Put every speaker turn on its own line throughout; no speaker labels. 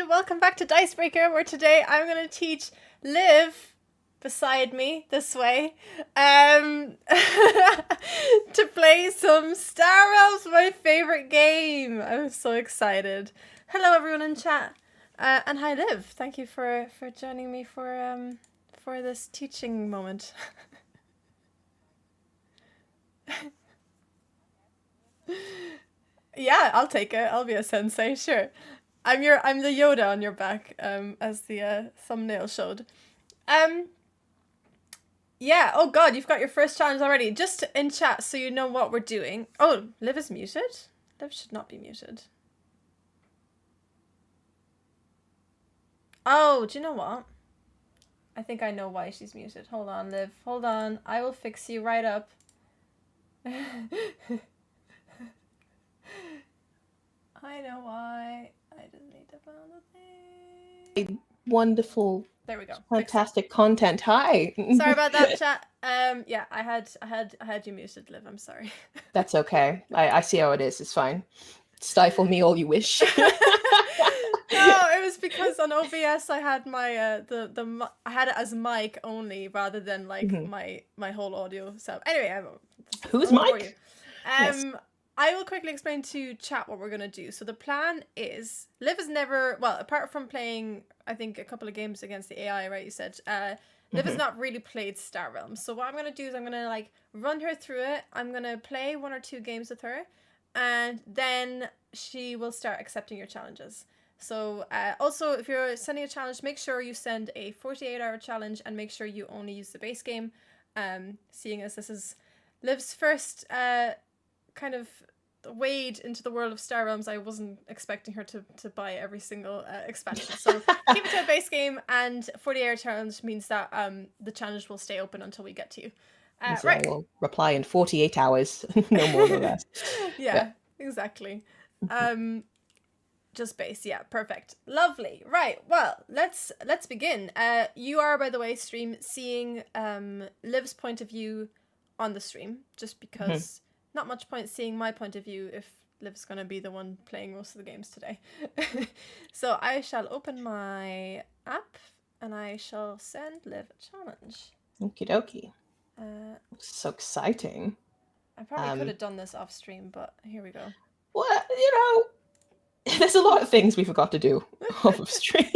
welcome back to Dicebreaker, where today I'm going to teach Liv, beside me, this way, to play some Star Realms, my favorite game. I'm so excited. Hello everyone in chat, and hi Liv. Thank you for joining me for this teaching moment. Yeah, I'll take it. I'll be a sensei, sure. I'm the Yoda on your back, as the thumbnail showed. Yeah, oh god, you've got your first challenge already. Just in chat so you know what we're doing. Oh, Liv is muted? Liv should not be muted. Oh, do you know what? I think I know why she's muted. Hold on, Liv. Hold on. I will fix you right up. I know why. I just need to find the thing.
Wonderful.
There we go.
Fantastic content. Hi.
Sorry about that, chat. Yeah, I had you muted, Liv. I'm sorry.
That's okay. I see how it is. It's fine. Stifle me all you wish.
No, it was because on OBS I had my I had it as mic only rather than like my whole audio setup. Anyway,
Who's Mike?
Yes. I will quickly explain to chat what we're gonna do. So the plan is Liv has never, well, apart from playing I think a couple of games against the AI, right? You said Liv has not really played Star Realms. So what I'm gonna do is I'm gonna like run her through it. I'm gonna play 1 or 2 games with her, and then she will start accepting your challenges. So also, if you're sending a challenge, make sure you send a 48-hour challenge and make sure you only use the base game. Seeing as this is Liv's first kind of wade into the world of Star Realms, I wasn't expecting her to buy every single expansion. So keep it to a base game, and 48-hour challenge means that the challenge will stay open until we get to you.
So right. I will reply in 48 hours. No more than that.
Yeah, exactly. Just base, yeah, perfect. Lovely. Right, well, let's begin. You are, by the way, seeing Liv's point of view on the stream, just because not much point seeing my point of view if Liv's going to be the one playing most of the games today. So I shall open my app and I shall send Liv a challenge.
Okie dokie. So exciting.
I probably could have done this off stream, but here we go.
Well, you know, there's a lot of things we forgot to do off stream.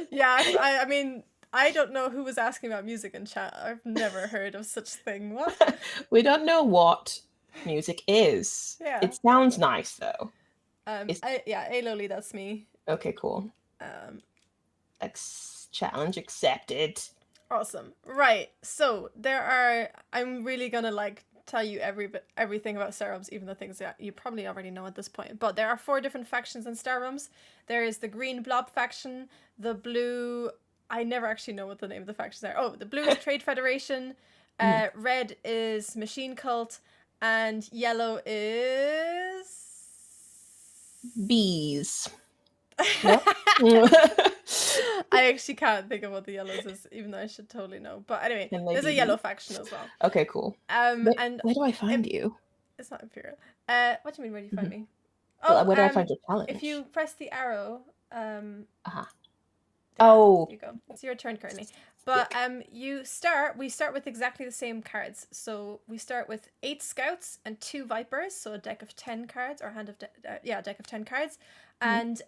Yeah, I mean, I don't know who was asking about music in chat. I've never heard of such thing. What?
We don't know what music is. Yeah. It sounds nice though.
Hey Loli, that's me.
Okay, cool. Challenge accepted.
Awesome. Right. So I'm really gonna like tell you everything about Star Realms, even the things that you probably already know at this point. But there are 4 different factions in Star Realms. There is the green blob faction, the blue, I never actually know what the name of the factions are. Oh, the blue is Trade Federation, red is Machine Cult, and yellow is
bees.
I actually can't think of what the yellows is, even though I should totally know. But anyway, there's a yellow faction as well.
Okay, cool. And where do I find you?
It's not Imperial. What do you mean, where do you find me?
Oh, where do I find your challenge?
If you press the arrow,
oh,
there you go. It's your turn currently. But we start with exactly the same cards. So we start with 8 scouts and 2 vipers, so a deck of 10 cards, or deck of 10 cards. And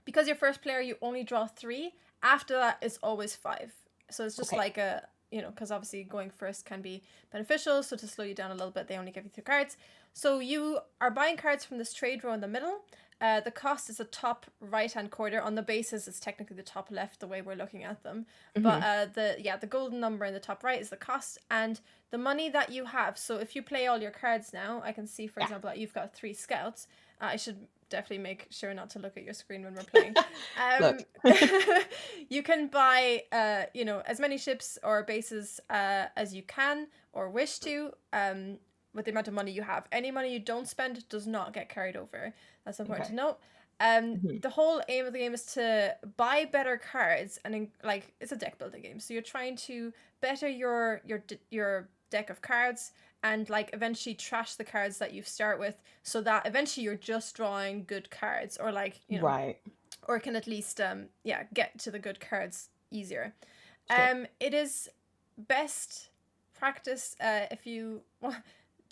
because you're first player, you only draw 3. After that, it's always 5. So it's just like a, you know, because obviously going first can be beneficial. So to slow you down a little bit, they only give you 3 cards. So you are buying cards from this trade row in the middle. The cost is the top right-hand corner. On the bases, it's technically the top left, the way we're looking at them. But the golden number in the top right is the cost, and the money that you have. So if you play all your cards now, I can see, for example, that you've got 3 scouts. I should definitely make sure not to look at your screen when we're playing. You can buy, as many ships or bases as you can or wish to. With the amount of money you have. Any money you don't spend does not get carried over. That's important to note. The whole aim of the game is to buy better cards, and it's a deck building game. So you're trying to better your deck of cards and like eventually trash the cards that you start with, so that eventually you're just drawing good cards, or like, you know,
right.
or can at least get to the good cards easier.
Sure.
It is best practice if you want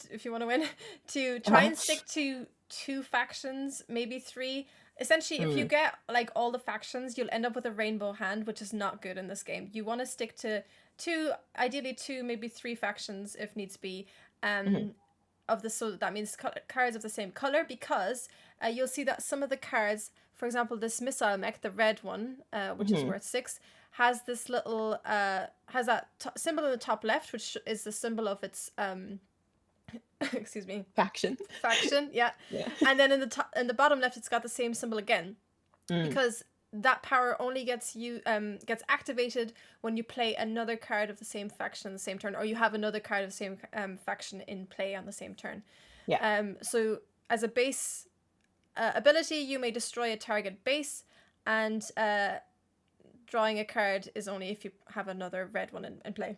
to win to try and stick to 2 factions, maybe 3. Essentially, if you get like all the factions, you'll end up with a rainbow hand, which is not good in this game. You want to stick to 2, ideally 2, maybe 3 factions if needs be. Of the so that means cards of the same color, because you'll see that some of the cards, for example, this missile mech, the red one, which is worth 6, has this little has that symbol in the top left, which is the symbol of its excuse me,
Faction.
yeah. And then in the bottom left, it's got the same symbol again, because that power only gets activated when you play another card of the same faction on the same turn, or you have another card of the same faction in play on the same turn. So as a base ability, you may destroy a target base, and drawing a card is only if you have another red one in play.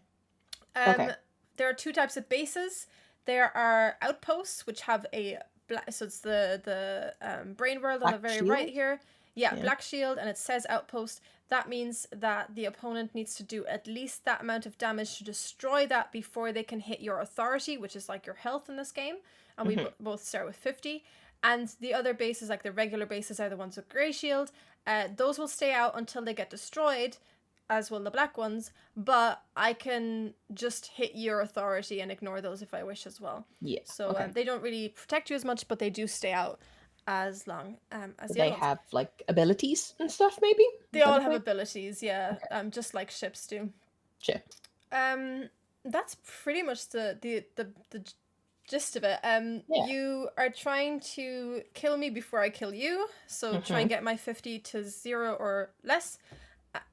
There are 2 types of bases. There are outposts, which have a so it's the brain world on the very right here. Black shield, and it says outpost. That means that the opponent needs to do at least that amount of damage to destroy that before they can hit your authority, which is like your health in this game. And we both start with 50. And the other bases, like the regular bases, are the ones with gray shield. Those will stay out until they get destroyed, as will the black ones. But I can just hit your authority and ignore those if I wish as well. So they don't really protect you as much, but they do stay out as long as
they have like abilities and stuff. Maybe
they all have abilities, just like ships do. That's pretty much the gist of it. You are trying to kill me before I kill you, so try and get my 50 to 0 or less,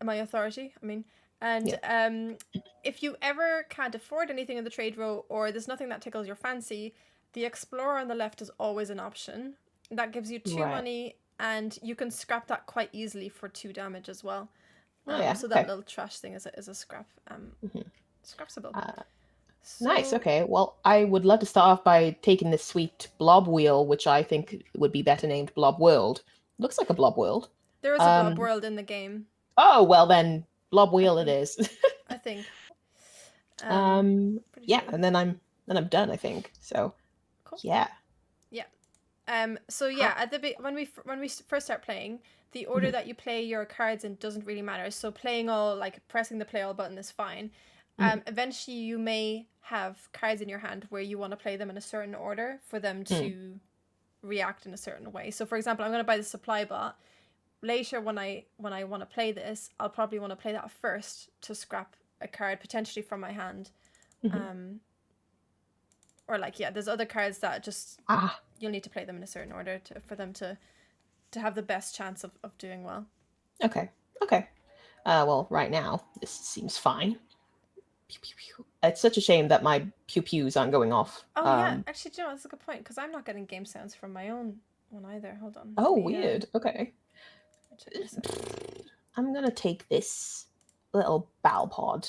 my authority, I mean. And if you ever can't afford anything in the trade row, or there's nothing that tickles your fancy, the explorer on the left is always an option. That gives you 2 money, and you can scrap that quite easily for 2 damage as well. So that little trash thing is a scrap. Scrapsable.
Nice. Okay. Well, I would love to start off by taking this sweet blob wheel, which I think would be better named Blob World. Looks like a blob world.
There is a blob world in the game.
Oh, well then, blob wheel it is.
I think.
Sure. And then I'm done, I think. So,
cool.
Yeah.
So at the when we first start playing, the order that you play your cards in doesn't really matter. So playing all, like pressing the play all button is fine. Eventually you may have cards in your hand where you want to play them in a certain order for them to react in a certain way. So for example, I'm going to buy the supply bot. Later when I want to play this, I'll probably want to play that first to scrap a card potentially from my hand. Or like, there's other cards that just you'll need to play them in a certain order for them to have the best chance of doing well.
Okay. Well, right now this seems fine. Pew, pew, pew. It's such a shame that my pew-pews aren't going off.
Actually, you know, that's a good point, because I'm not getting game sounds from my own one either. Hold on.
Oh, weird. Okay. I'm gonna take this little battle pod.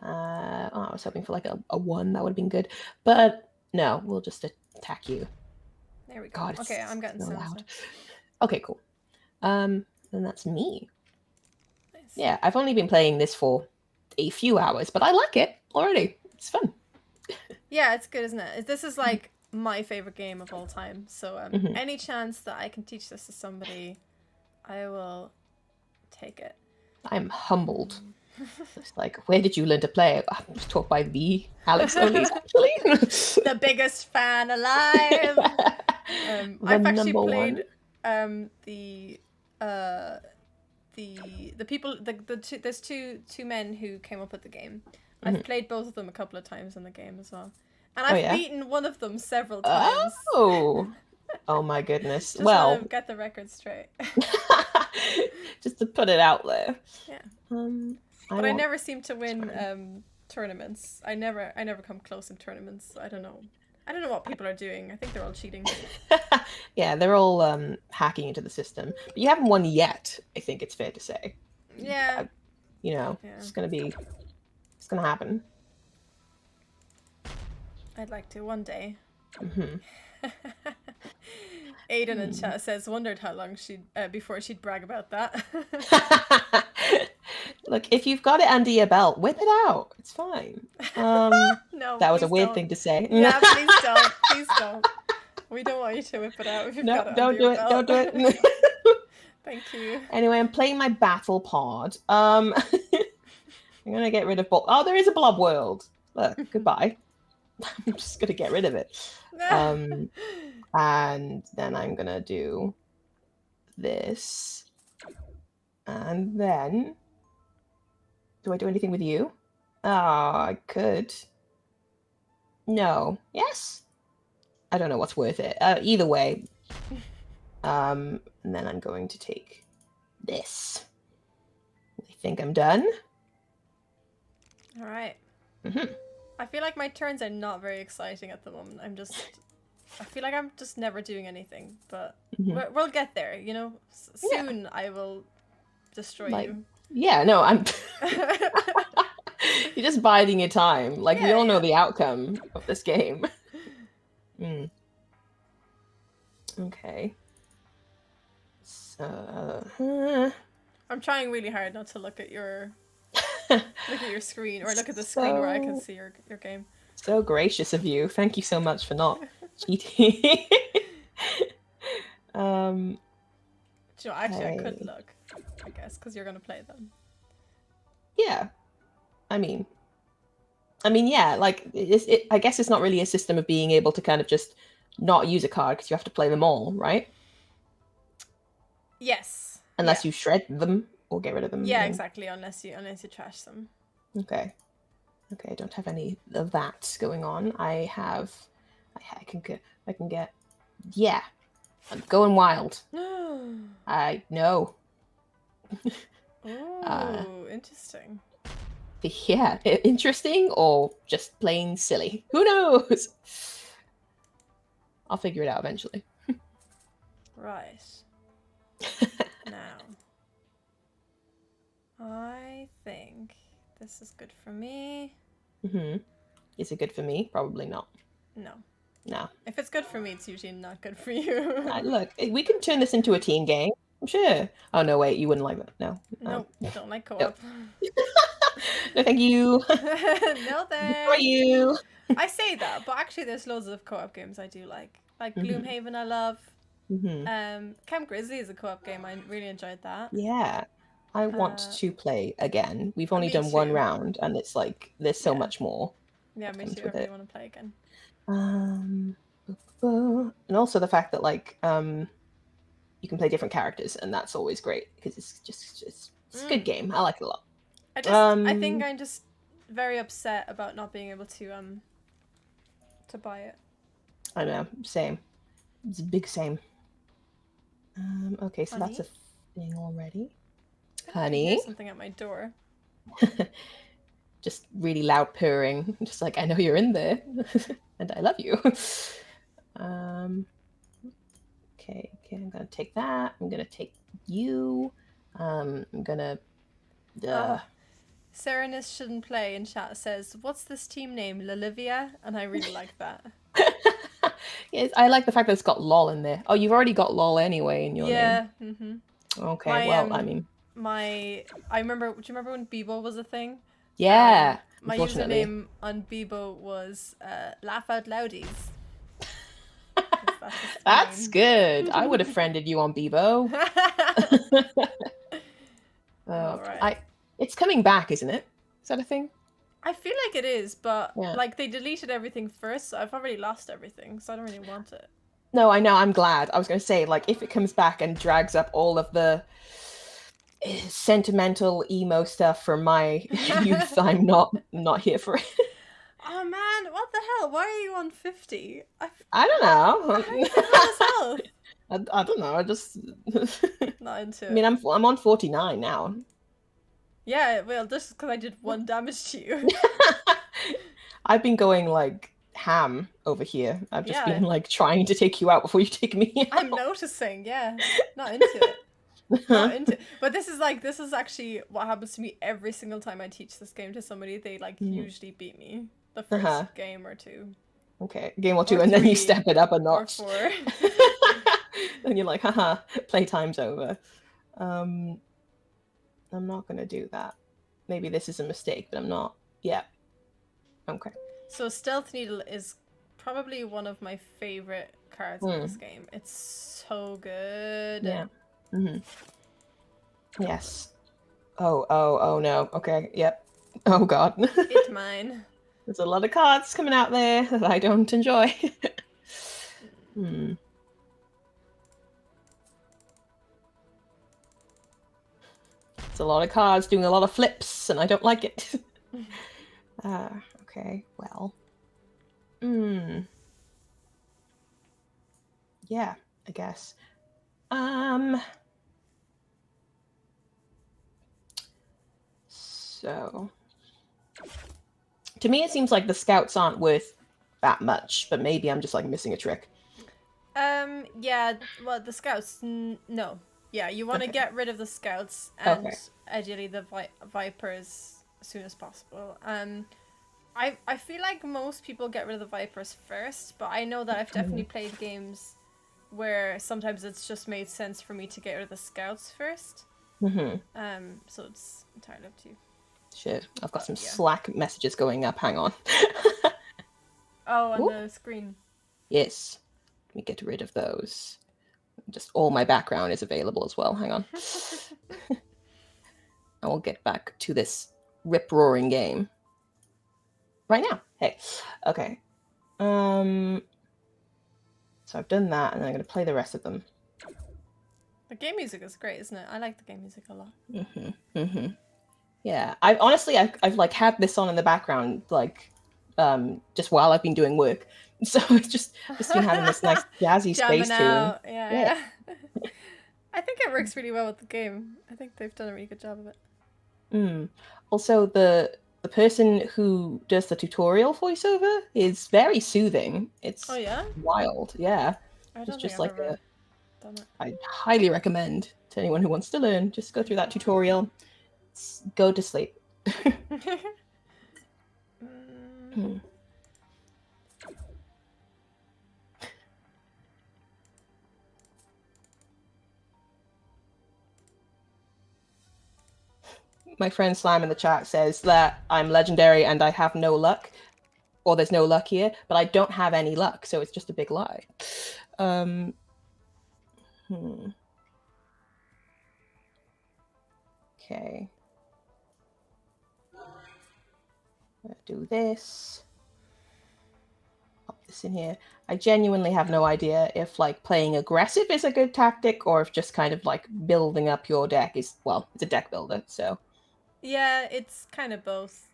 I was hoping for like a 1. That would have been good, but no, we'll just attack you.
There we go. God, okay, I'm getting so loud.
Okay, cool. Then that's me. Nice. Yeah, I've only been playing this for a few hours, but I like it already. It's fun.
Yeah, it's good, isn't it? This is like my favorite game of all time. So any chance that I can teach this to somebody, I will take it.
I'm humbled. It's like, where did you learn to play? I was taught by the Alex Lolies, actually.
The biggest fan alive. I've actually played the people. There's two men who came up with the game. I've played both of them a couple of times in the game as well, and I've beaten one of them several times.
Oh my goodness!
Just want to get the record straight.
Just to put it out there.
Yeah. I never seem to win tournaments. I never come close in tournaments. I don't know what people are doing. I think they're all cheating.
Yeah, they're all hacking into the system. But you haven't won yet, I think it's fair to say.
Yeah.
It's gonna happen.
I'd like to one day. Aiden in chat says, wondered how long before she'd brag about that.
Look, if you've got it under your belt, whip it out. It's fine.
No,
that was a
please
weird
don't.
thing to say.
Yeah, please don't. Please don't. We don't want you to whip it out if you've got it
don't
under
do
your
it.
belt.
Don't do it.
Thank you.
Anyway, I'm playing my battle pod. I'm gonna get rid of oh, there is a blob world. Look, goodbye. I'm just gonna get rid of it. And then I'm gonna do this. And then do I do anything with you? Oh, I could. No. Yes? I don't know what's worth it. Either way. And then I'm going to take this. I think I'm done.
All right.
Mm-hmm.
I feel like my turns are not very exciting at the moment. I feel like I'm just never doing anything, but we'll get there, you know? Soon yeah. I will destroy you.
Yeah, no, I'm... You're just biding your time. Like, yeah, we all know the outcome of this game. Okay. So...
I'm trying really hard not to look at your screen, or look at the screen where I can see your game.
So gracious of you. Thank you so much for not cheating.
Actually, I could look, I guess, because you're going to play them.
Yeah. I mean, yeah, like, I guess it's not really a system of being able to kind of just not use a card because you have to play them all, right?
Yes.
Unless you shred them or get rid of them.
Yeah, exactly. Unless you trash them.
Okay. Okay, I don't have any of that going on. I can get. Yeah, I'm going wild. I know.
Oh, interesting.
Yeah, interesting or just plain silly. Who knows? I'll figure it out eventually.
Right. Now, I think this is good for me.
Is it good for me? Probably not.
No.
No.
If it's good for me, it's usually not good for you.
Look, we can turn this into a team game. I'm sure. Oh, no, wait. You wouldn't like that. No.
No, I don't like co-op.
No, thank you.
No, thanks.
For you.
I say that, but actually there's loads of co-op games I do like. Like Gloomhaven I love. Camp Grizzly is a co-op game. I really enjoyed that.
Yeah. I want to play again. We've only done one round, and it's like there's so much more.
Yeah, me too. I really want to play again.
And also the fact that like you can play different characters, and that's always great because it's a good game. I like it a lot.
I think I'm just very upset about not being able to buy it.
I know, same. It's a big same. Okay, so that's a thing already. Honey.
There's something at my door.
Just really loud purring. Just like, I know you're in there. And I love you. Okay, I'm gonna take that. I'm gonna take you. I'm gonna...
Serenus shouldn't play in chat says, what's this team name? Lolivia? And I really like that.
Yes, I like the fact that it's got lol in there. Oh, you've already got lol anyway in your name. Okay, well, I mean...
I remember, do you remember when Bebo was a thing?
Yeah.
My username on Bebo was Laugh Out Loudies.
That's good. I would have friended you on Bebo. Right. It's coming back, isn't it? Is that a thing?
I feel like it is, but like they deleted everything first, so I've already lost everything, so I don't really want it.
No, I know. I'm glad. I was going to say, like, if it comes back and drags up all of the sentimental emo stuff from my youth, I'm not here for it.
Oh man, what the hell? Why are you on 50?
I don't know.
How are you doing as
I don't know. I just
not into it.
I mean, I'm on 49 now.
Yeah, well, just because I did 1 damage to you.
I've been going like ham over here. I've just been like trying to take you out before you take me out.
I'm noticing, not into it. Not into it. But this is actually what happens to me every single time I teach this game to somebody. They like usually beat me the first game or two.
Okay, game or two, and then you step it up a notch.
Or 4.
Then you're like, haha, playtime's over. I'm not gonna do that. Maybe this is a mistake, but I'm not. Yeah. Okay.
So Stealth Needle is probably one of my favorite cards in this game. It's so good.
Yeah. Yes. Oh no. Okay. Yep. Oh god.
It's mine.
There's a lot of cards coming out there that I don't enjoy. It's a lot of cards doing a lot of flips, and I don't like it. Okay, well. Yeah, I guess. So to me it seems like the scouts aren't worth that much, but maybe I'm just like missing a trick.
Yeah, well, the scouts, no. Yeah, you want to get rid of the scouts and ideally the vipers as soon as possible. I feel like most people get rid of the vipers first, but I know that I've definitely played games where sometimes it's just made sense for me to get rid of the scouts first. So it's entirely up to you.
Shit, I've got some Slack messages going up. Hang on.
Oh, on the screen.
Yes. Let me get rid of those. Just all my background is available as well. Hang on. I will get back to this rip-roaring game right now. Hey. Okay. So I've done that, and then I'm going to play the rest of them.
The game music is great, isn't it? I like the game music a lot.
Yeah. I've like had this on in the background, like, just while I've been doing work. So it's just been having this nice jazzy space tune.
Yeah. I think it works really well with the game. I think they've done a really good job of it.
Also, the person who does the tutorial voiceover is very soothing. It's wild. Yeah.
It's just like
I highly recommend to anyone who wants to learn. Just go through that tutorial. Go to sleep. My friend Slam in the chat says that I'm legendary and I have no luck, or there's no luck here, but I don't have any luck, so it's just a big lie. Okay. Do this. Pop this in here. I genuinely have no idea if like playing aggressive is a good tactic, or if just kind of like building up your deck is, well, it's a deck builder, so.
Yeah, it's kind of both.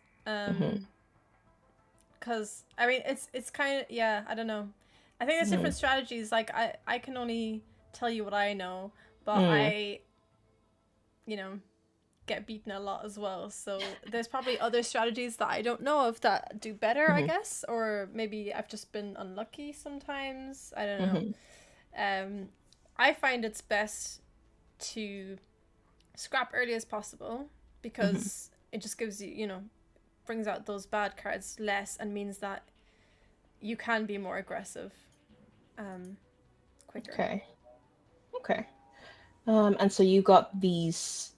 Because I mean, it's kind of, yeah, I don't know. I think there's different strategies. Like I can only tell you what I know, but I, get beaten a lot as well. So there's probably other strategies that I don't know of that do better, I guess, or maybe I've just been unlucky sometimes. I don't know. I find it's best to scrap early as possible because it just gives you, brings out those bad cards less and means that you can be more aggressive quicker.
Okay. And so you got these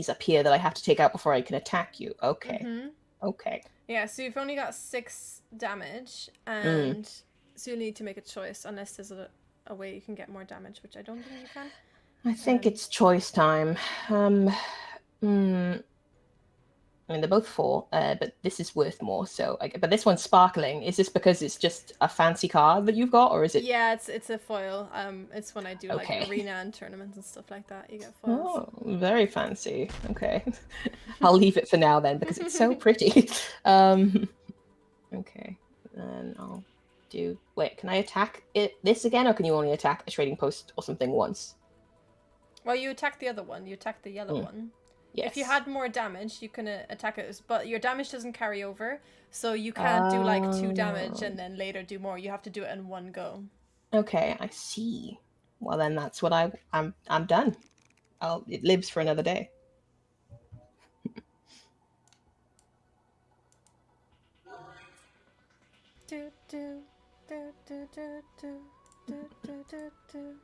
up here that I have to take out before I can attack you. Okay. Okay.
Yeah, so you've only got 6 damage, and so you need to make a choice unless there's a way you can get more damage, which I don't think you can.
I think it's choice time. I mean, they're both 4, but this is worth more. So, but this one's sparkling. Is this because it's just a fancy card that you've got, or is it?
Yeah, it's a foil. It's when I do like arena and tournaments and stuff like that. You get foils.
Oh, very fancy. Okay, I'll leave it for now then because it's so pretty. Okay, then I'll do. Wait, can I attack this again, or can you only attack a trading post or something once?
Well, you attack the other one. You attack the yellow one.
Yes.
If you had more damage, you can attack it, but your damage doesn't carry over, so you can't do like 2 damage and then later do more. You have to do it in one go.
Okay, I see. Well, then that's what I'm done. It lives for another day.
Do do do do do do do do do.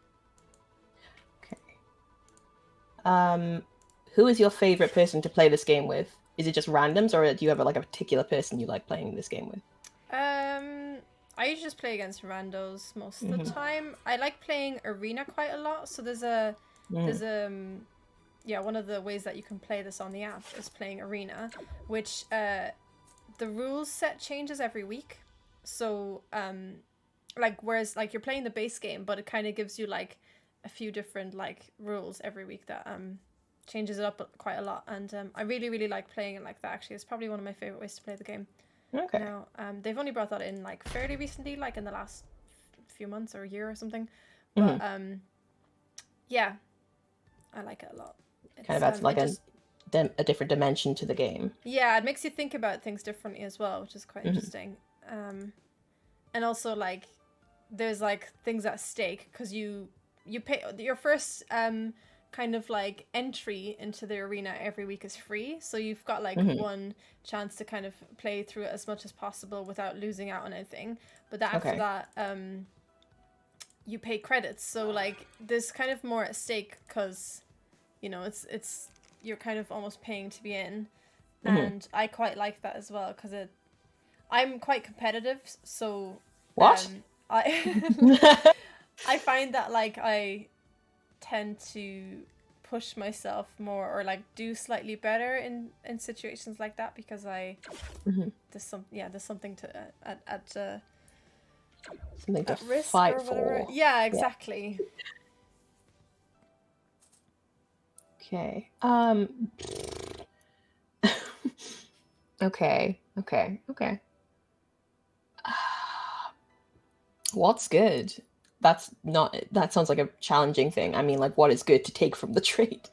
Who is your favorite person to play this game with? Is it just randoms, or do you have like a particular person you like playing this game with?
I usually just play against randos most of the time. I like playing arena quite a lot. So there's one of the ways that you can play this on the app is playing arena, which the rules set changes every week. So like whereas like you're playing the base game, but it kind of gives you like a few different like rules every week that changes it up quite a lot. And I really like playing it like that. Actually, it's probably one of my favorite ways to play the game.
Okay.
Now, they've only brought that in like fairly recently, like in the last few months or a year or something. But yeah, I like it a lot. It's,
kind of adds like a different dimension to the game.
Yeah, it makes you think about things differently as well, which is quite interesting. And also like there's like things at stake because you pay your first kind of like entry into the arena every week is free, so you've got like one chance to kind of play through it as much as possible without losing out on anything. But after that you pay credits, so like there's kind of more at stake because you know it's you're kind of almost paying to be in. And I quite like that as well because I'm quite competitive, so I I find that like I tend to push myself more or like do slightly better in situations like that because I there's something to
something to
risk
fight
or whatever.
for.
Yeah, exactly.
Okay. Okay. What's good? That sounds like a challenging thing. I mean, like, what is good to take from the trade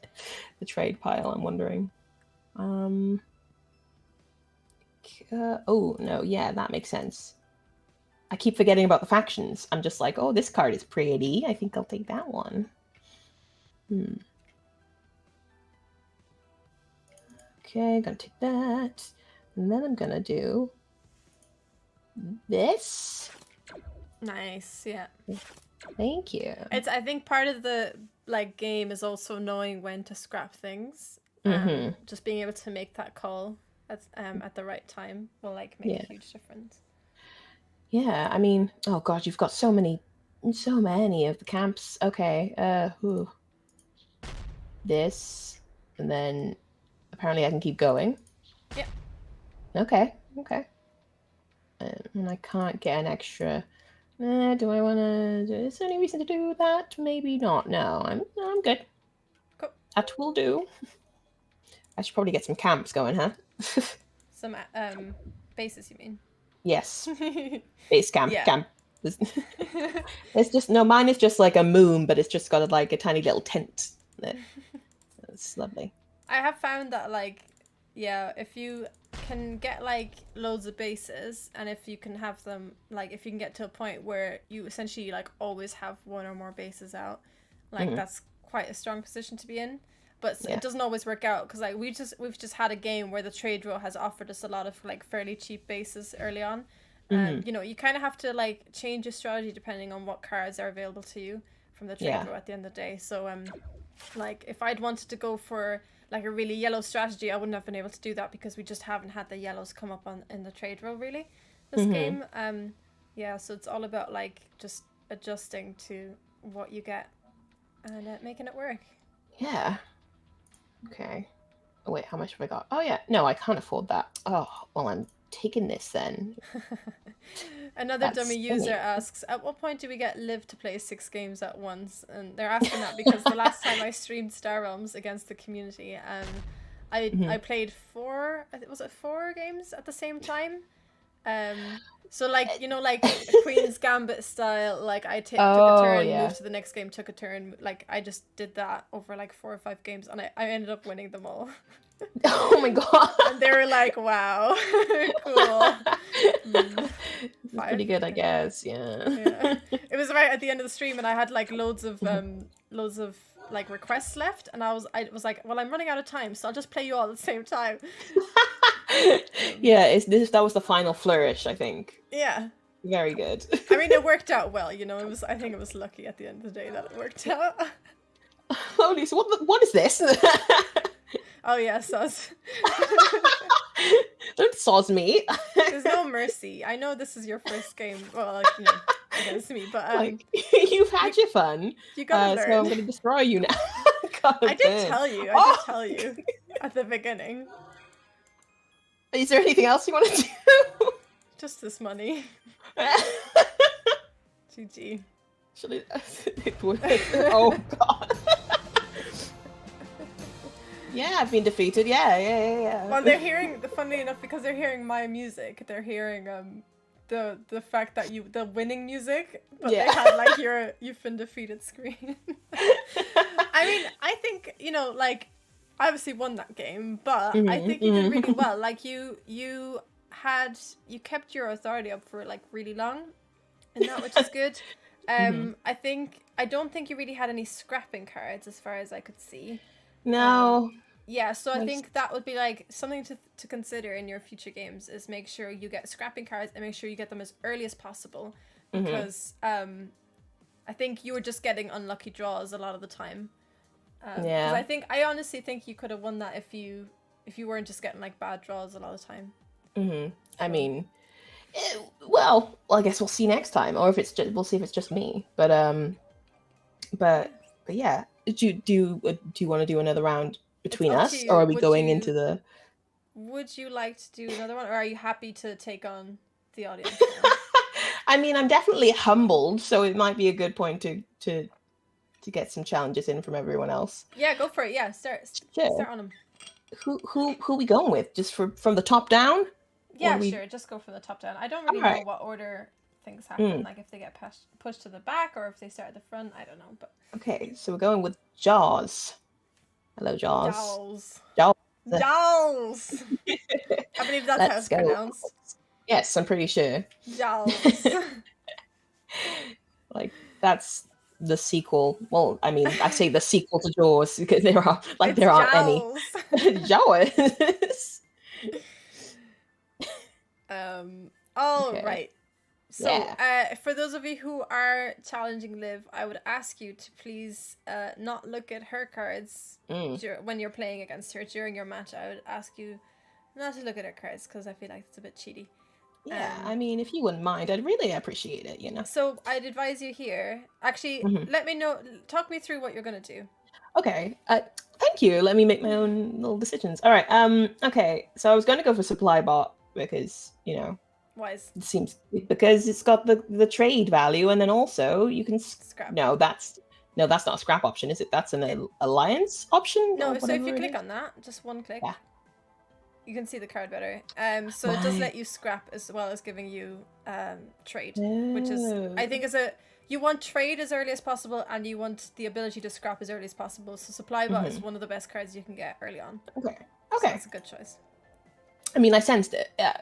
pile? I'm wondering. Oh no, yeah, that makes sense. I keep forgetting about the factions. I'm just like, oh, this card is pretty. I think I'll take that one. Okay, gonna take that, and then I'm gonna do this.
Nice, yeah.
Thank you.
I think part of the like game is also knowing when to scrap things. Just being able to make that call at the right time will like make a huge difference.
Yeah, I mean, oh god, you've got so many of the camps. Okay, this, and then apparently I can keep going.
Yeah.
Okay. And I can't get an extra. Do I want to? Is there any reason to do that? Maybe not. No, I'm good.
Cool.
That will do. I should probably get some camps going, huh?
Some bases, you mean?
Yes. Base camp.
Yeah.
Camp. It's just mine is just like a moon, but it's just got like a tiny little tent. It's lovely.
I have found that like, yeah, if you can get like loads of bases, and if you can have them like if you can get to a point where you essentially like always have one or more bases out, like that's quite a strong position to be in. But it doesn't always work out because like we've just had a game where the trade row has offered us a lot of like fairly cheap bases early on. You know, you kind of have to like change your strategy depending on what cards are available to you from the trade row at the end of the day. So like if I'd wanted to go for like a really yellow strategy, I wouldn't have been able to do that because we just haven't had the yellows come up in the trade row really this game. Yeah, so it's all about like just adjusting to what you get and making it work.
Yeah. Okay. Oh, wait, how much have I got? Oh yeah, no, I can't afford that. Oh, well, I'm taking this then.
Another dummy user asks, at what point do we get Liv to play 6 games at once? And they're asking that because the last time I streamed Star Realms against the community, I played 4 games at the same time. So like, you know, like Queen's Gambit style, like I took a turn, moved to the next game, took a turn, like I just did that over like 4 or 5 games, and I ended up winning them all.
Oh my god.
And they were like, wow. Cool.
It's pretty good, I guess. Yeah.
It was right at the end of the stream, and I had like loads of like requests left, and I was like, well, I'm running out of time, so I'll just play you all at the same time.
Yeah, that was the final flourish, I think.
Yeah.
Very good.
I mean, it worked out well, you know. I think it was lucky at the end of the day that it worked out.
Lolies, what is this?
Oh yeah, sus.
Don't soz me.
There's no mercy. I know this is your first game. Well, like, you know, against me, but
Like, you've had your fun.
you gotta
So
learn.
I'm gonna destroy you now.
I did tell you. I did tell you at the beginning.
Is there anything else you want to do?
Just this money. GG.
Should it oh god. Yeah, I've been defeated. Yeah.
Well, they're hearing, funnily enough, because they're hearing my music, they're hearing the fact that the winning music, but
Yeah.
they had like you've been defeated screen. I mean, I think, you know, like, I obviously won that game, but I think you did really well. Like you kept your authority up for like really long, and that, which is good. I don't think you really had any scrapping cards as far as I could see.
No.
Yeah, so I think that would be like something to consider in your future games, is make sure you get scrapping cards and make sure you get them as early as possible, because I think you were just getting unlucky draws a lot of the time.
Yeah.
I honestly think you could have won that if you weren't just getting like bad draws a lot of the time.
I mean, well, I guess we'll see next time, or if it's just, we'll see if it's just me. But yeah. Do you want to do another round between us, or are we going into the?
Would you like to do another one, or are you happy to take on the audience?
I mean, I'm definitely humbled, so it might be a good point to get some challenges in from everyone else.
Yeah, go for it. Yeah, start on them.
Who are we going with? Just from the top down?
Yeah, sure. Just go from the top down. I don't really know what order things happen. Like if they get pushed to the back, or if they start at the front. I don't know. But
okay, so we're going with Jaws. Hello, Jaws.
Jaws. I believe that's how it's pronounced.
Yes, I'm pretty sure.
Jaws.
Like, that's the sequel. Well, I mean, I say the sequel to Jaws because there aren't any. Jaws.
Right. So, for those of you who are challenging Liv, I would ask you to please not look at her cards when you're playing against her during your match. I would ask you not to look at her cards because I feel like it's a bit cheaty.
Yeah, I mean, if you wouldn't mind, I'd really appreciate it, you know.
So I'd advise you here. Actually, let me know. Talk me through what you're gonna do.
Okay. Thank you. Let me make my own little decisions. All right. Okay. So I was going to go for supply bot because, you know,
wise.
It seems because it's got the trade value, and then also you can scrap. No, that's not a scrap option, is it? That's an alliance option.
No. So if you click on that, just one click. Yeah. You can see the card better. So it does let you scrap as well as giving you trade, which is, I think, you want trade as early as possible, and you want the ability to scrap as early as possible. So supply bot is one of the best cards you can get early on.
Okay.
So that's a good choice.
I mean, I sensed it. Yeah.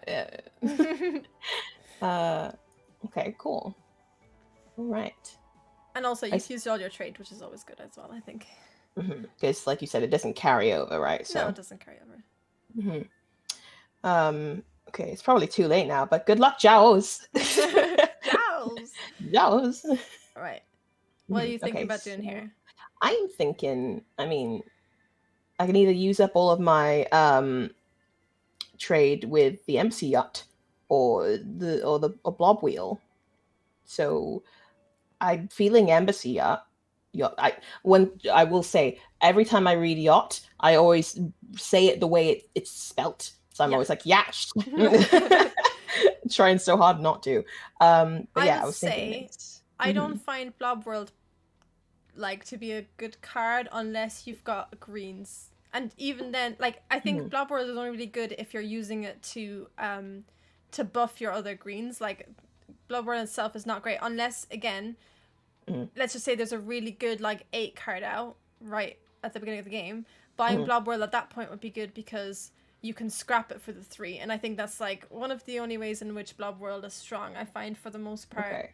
Okay. Cool. All right.
And also, you've used all your trade, which is always good as well, I think.
Because, like you said, it doesn't carry over, right? So.
No, it doesn't carry over.
Okay, it's probably too late now, but good luck, Jaws. Jaws.
All right. What are you thinking about doing here?
I'm thinking, I mean, I can either use up all of my trade with the MC yacht or the blob wheel. So I'm feeling embassy yacht. I will say every time I read yacht, I always say it the way it's spelt. So I'm always like yacht. Trying so hard not to. But yeah, I was thinking
I don't find Blob World like to be a good card unless you've got greens. And even then, like, I think Blob World is only really good if you're using it to buff your other greens. Like, Blob World itself is not great unless, again, let's just say there's a really good, like, 8 card out right at the beginning of the game. Buying Blob World at that point would be good because you can scrap it for the 3. And I think that's, like, one of the only ways in which Blob World is strong. I find for the most part,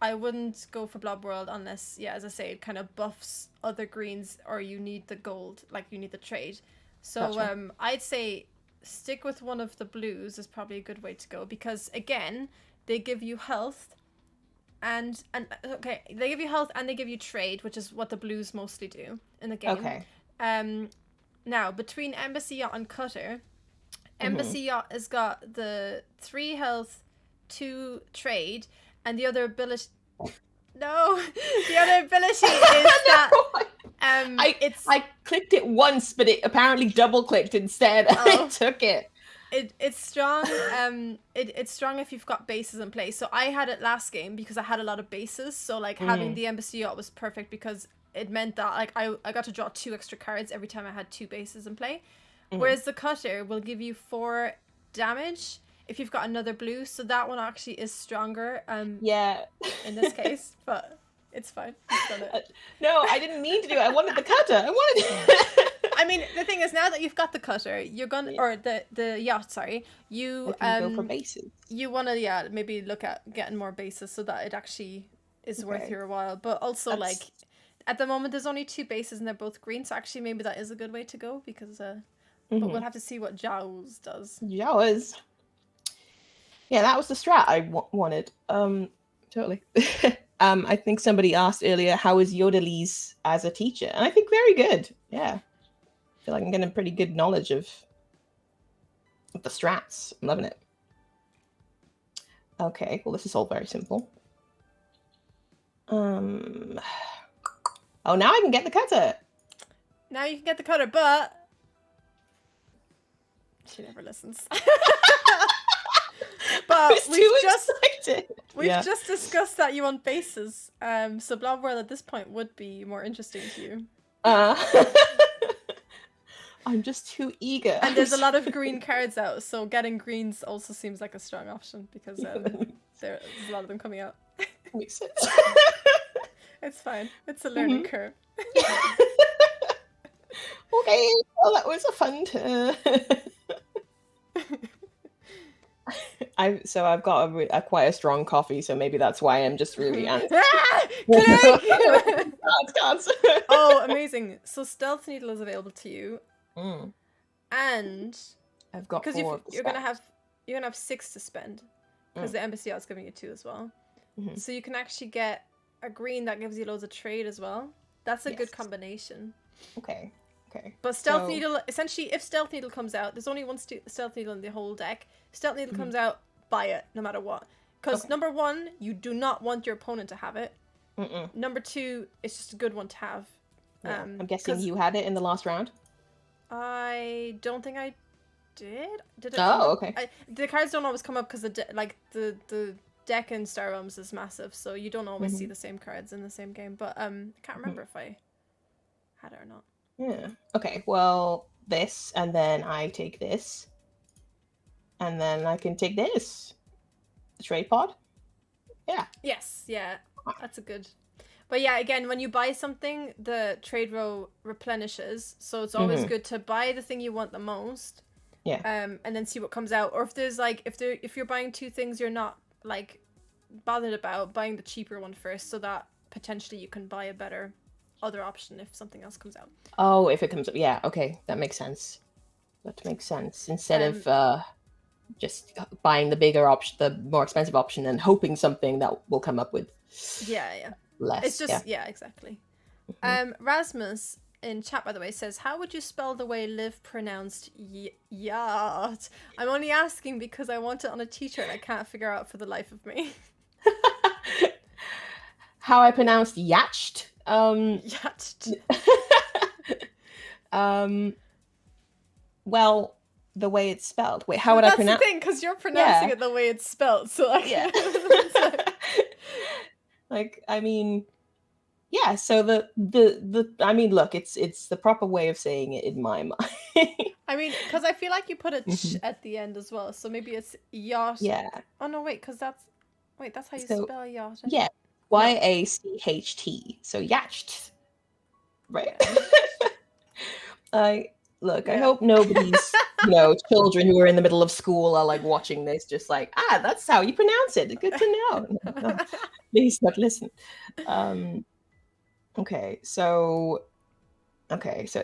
I wouldn't go for Blob World unless, yeah, as I say, it kind of buffs other greens or you need the gold, like you need the trade. So I'd say stick with one of the blues is probably a good way to go because, again, they give you health and okay, they give you health and they give you trade, which is what the blues mostly do in the game.
Okay.
Now between Embassy Yacht and Cutter, Embassy Yacht has got the 3 health, 2 trade, and the other ability. No, the other ability is that
I clicked it once, but it apparently double clicked instead. And I took it.
It's strong. It's strong if you've got bases in place. So I had it last game because I had a lot of bases. So like having the Embassy Yacht was perfect because it meant that like I got to draw 2 extra cards every time I had 2 bases in play. Whereas the Cutter will give you 4 damage if you've got another blue. So that one actually is stronger.
Yeah.
In this case, but it's fine. You've done it.
No, I didn't mean to do it. I wanted the Cutter. I wanted.
I mean, the thing is, now that you've got the Cutter, you're gonna, or the yacht, sorry, you
go for bases.
You wanna, maybe look at getting more bases so that it actually is worth your while. But also, like, at the moment, there's only 2 bases and they're both green, so actually maybe that is a good way to go because, but we'll have to see what Jaws does.
Jaws. Yeah, that was the strat I wanted. Totally. I think somebody asked earlier, how is Lolies as a teacher? And I think very good. Yeah. I feel like I'm getting pretty good knowledge of the strats. I'm loving it. Okay, well, this is all very simple. Oh, now I can get the Cutter.
Now you can get the Cutter, but she never listens. But we've just discussed that you want bases. So Blob World at this point would be more interesting to you.
I'm just too eager.
And there's a lot of green cards out, so getting greens also seems like a strong option because there's a lot of them coming out.
Makes sense.
It's fine. It's a learning curve.
Okay, well, that was a fun turn. I've got quite a strong coffee, so maybe that's why I'm just really
Oh, amazing! So Stealth Needle is available to you, and
I've got
because you're gonna have 6 to spend because the Embassy Yacht's giving you 2 as well. So you can actually get a green that gives you loads of trade as well. That's a good combination.
Okay.
But Stealth Needle, essentially, if Stealth Needle comes out, there's only one Stealth Needle in the whole deck. Stealth Needle comes out, buy it, no matter what. Because number 1, you do not want your opponent to have it. Number 2, it's just a good one to have.
Yeah. I'm guessing you had it in the last round?
I don't think I did. Did it?
Okay.
The cards don't always come up because the deck in Star Realms is massive, so you don't always see the same cards in the same game. But I can't remember if I had it or not.
Yeah. Okay, well, this, and then I take this. And then I can take this. The trade pod? Yeah.
Yes, yeah. That's a good... But yeah, again, when you buy something, the trade row replenishes. So it's always good to buy the thing you want the most.
Yeah.
And then see what comes out. Or if there's like, if you're buying 2 things you're not like bothered about, buying the cheaper one first so that potentially you can buy a better other option if something else comes out.
Oh, if it comes up, yeah, okay, that makes sense. Instead of just buying the bigger option, the more expensive option, and hoping something that will come up with less.
It's just exactly. Rasmus in chat, by the way, says, how would you spell the way Liv pronounced yacht? I'm only asking because I want it on a t-shirt and I can't figure out for the life of me.
How I pronounced yacht?
Yacht.
Well, the way it's spelled. Wait, how would I pronounce?
That's the thing, because you're pronouncing it the way it's spelled. So
like, I mean, yeah. So the I mean, look, it's the proper way of saying it in my mind.
I mean, because I feel like you put a ch at the end as well. So maybe it's yacht.
Yeah.
Oh no, wait, because that's how you spell yacht.
Yeah. YACHT. So yacht. Right. I hope nobody's children who are in the middle of school are like watching this just like, that's how you pronounce it. Good to know. No, please not listen. Okay. So
this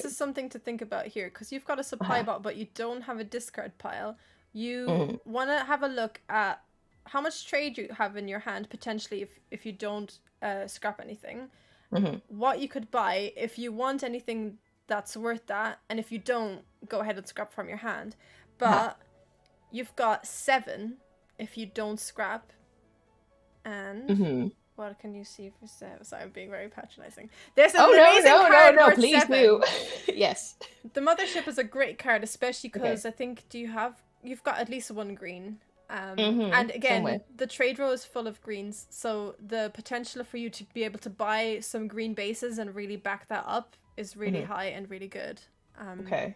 is something to think about here, because you've got a supply bot but you don't have a discard pile. You want to have a look at how much trade you have in your hand potentially if you don't scrap anything.
Mm-hmm.
What you could buy if you want anything that's worth that, and if you don't, go ahead and scrap from your hand. But you've got 7 if you don't scrap. And what can you see for 7? Sorry, I'm being very patronizing. There's an amazing card worth
please
7.
do. Yes.
The Mothership is a great card, especially because I think you've got at least 1 green. And again, the trade row is full of greens, so the potential for you to be able to buy some green bases and really back that up is really high and really good.
Okay,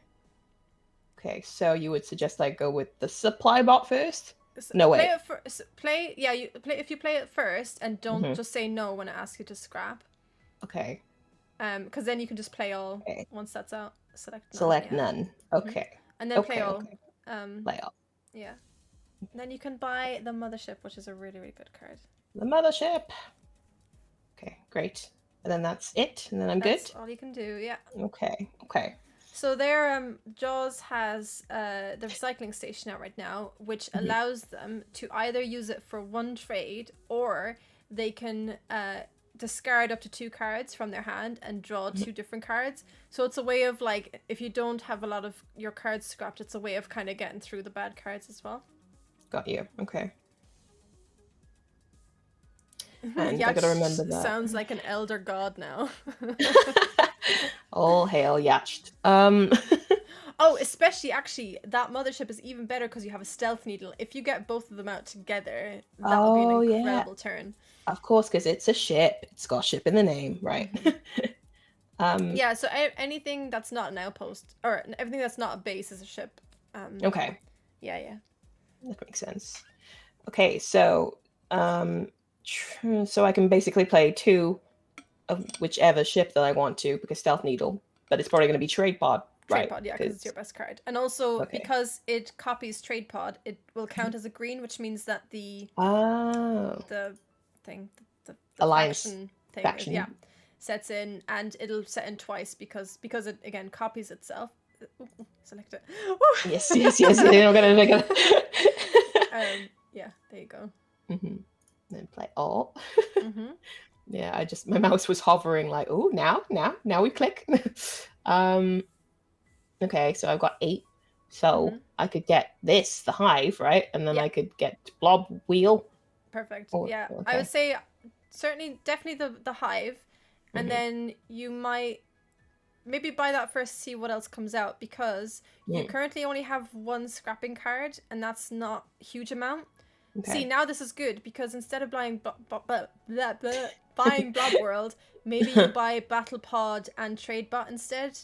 so you would suggest I go with the supply bot first? No way.
If you play it first and don't just say no when it asks you to scrap.
Okay.
Because then you can just play all once that's out.
Select none. Okay.
And then play all.
Play all.
Yeah. And then you can buy the Mothership, which is a really, really good card.
The Mothership. Okay, great. And then that's it, and then that's
all you can do, yeah.
Okay.
So there, Jaws has the recycling station out right now, which allows them to either use it for 1 trade, or they can discard up to 2 cards from their hand and draw 2 different cards. So it's a way of, like, if you don't have a lot of your cards scrapped, it's a way of kind of getting through the bad cards as well.
Got you. Okay. And I gotta remember that.
Sounds like an elder god now.
All hail Yacht.
Oh, especially actually, that Mothership is even better because you have a stealth needle. If you get both of them out together, that'll be an incredible turn.
Of course, because it's a ship. It's got ship in the name, right?
Yeah, so anything that's not an outpost, or everything that's not a base is a ship.
Okay.
Yeah.
That makes sense. Okay, so so I can basically play 2 of whichever ship that I want to, because Stealth Needle, but it's probably going to be Trade Pod, right?
Trade Pod, yeah, because it's your best card. And also, because it copies Trade Pod, it will count as a green, which means that the Alliance faction sets in, and it'll set in twice because it, again, copies itself. Ooh, select it.
Yes. I'm gonna
yeah, there you go.
Then play all. Yeah, my mouse was hovering like, oh, now we click. Okay, so I've got 8. So I could get this, the hive, right? And then I could get blob wheel.
Perfect. Yeah, okay. I would say definitely the hive, and then you might maybe buy that first, see what else comes out, because you currently only have 1 scrapping card, and that's not a huge amount. Okay. See, now this is good, because instead of buying buying Blob World, maybe you buy Battle Pod and Trade Bot instead.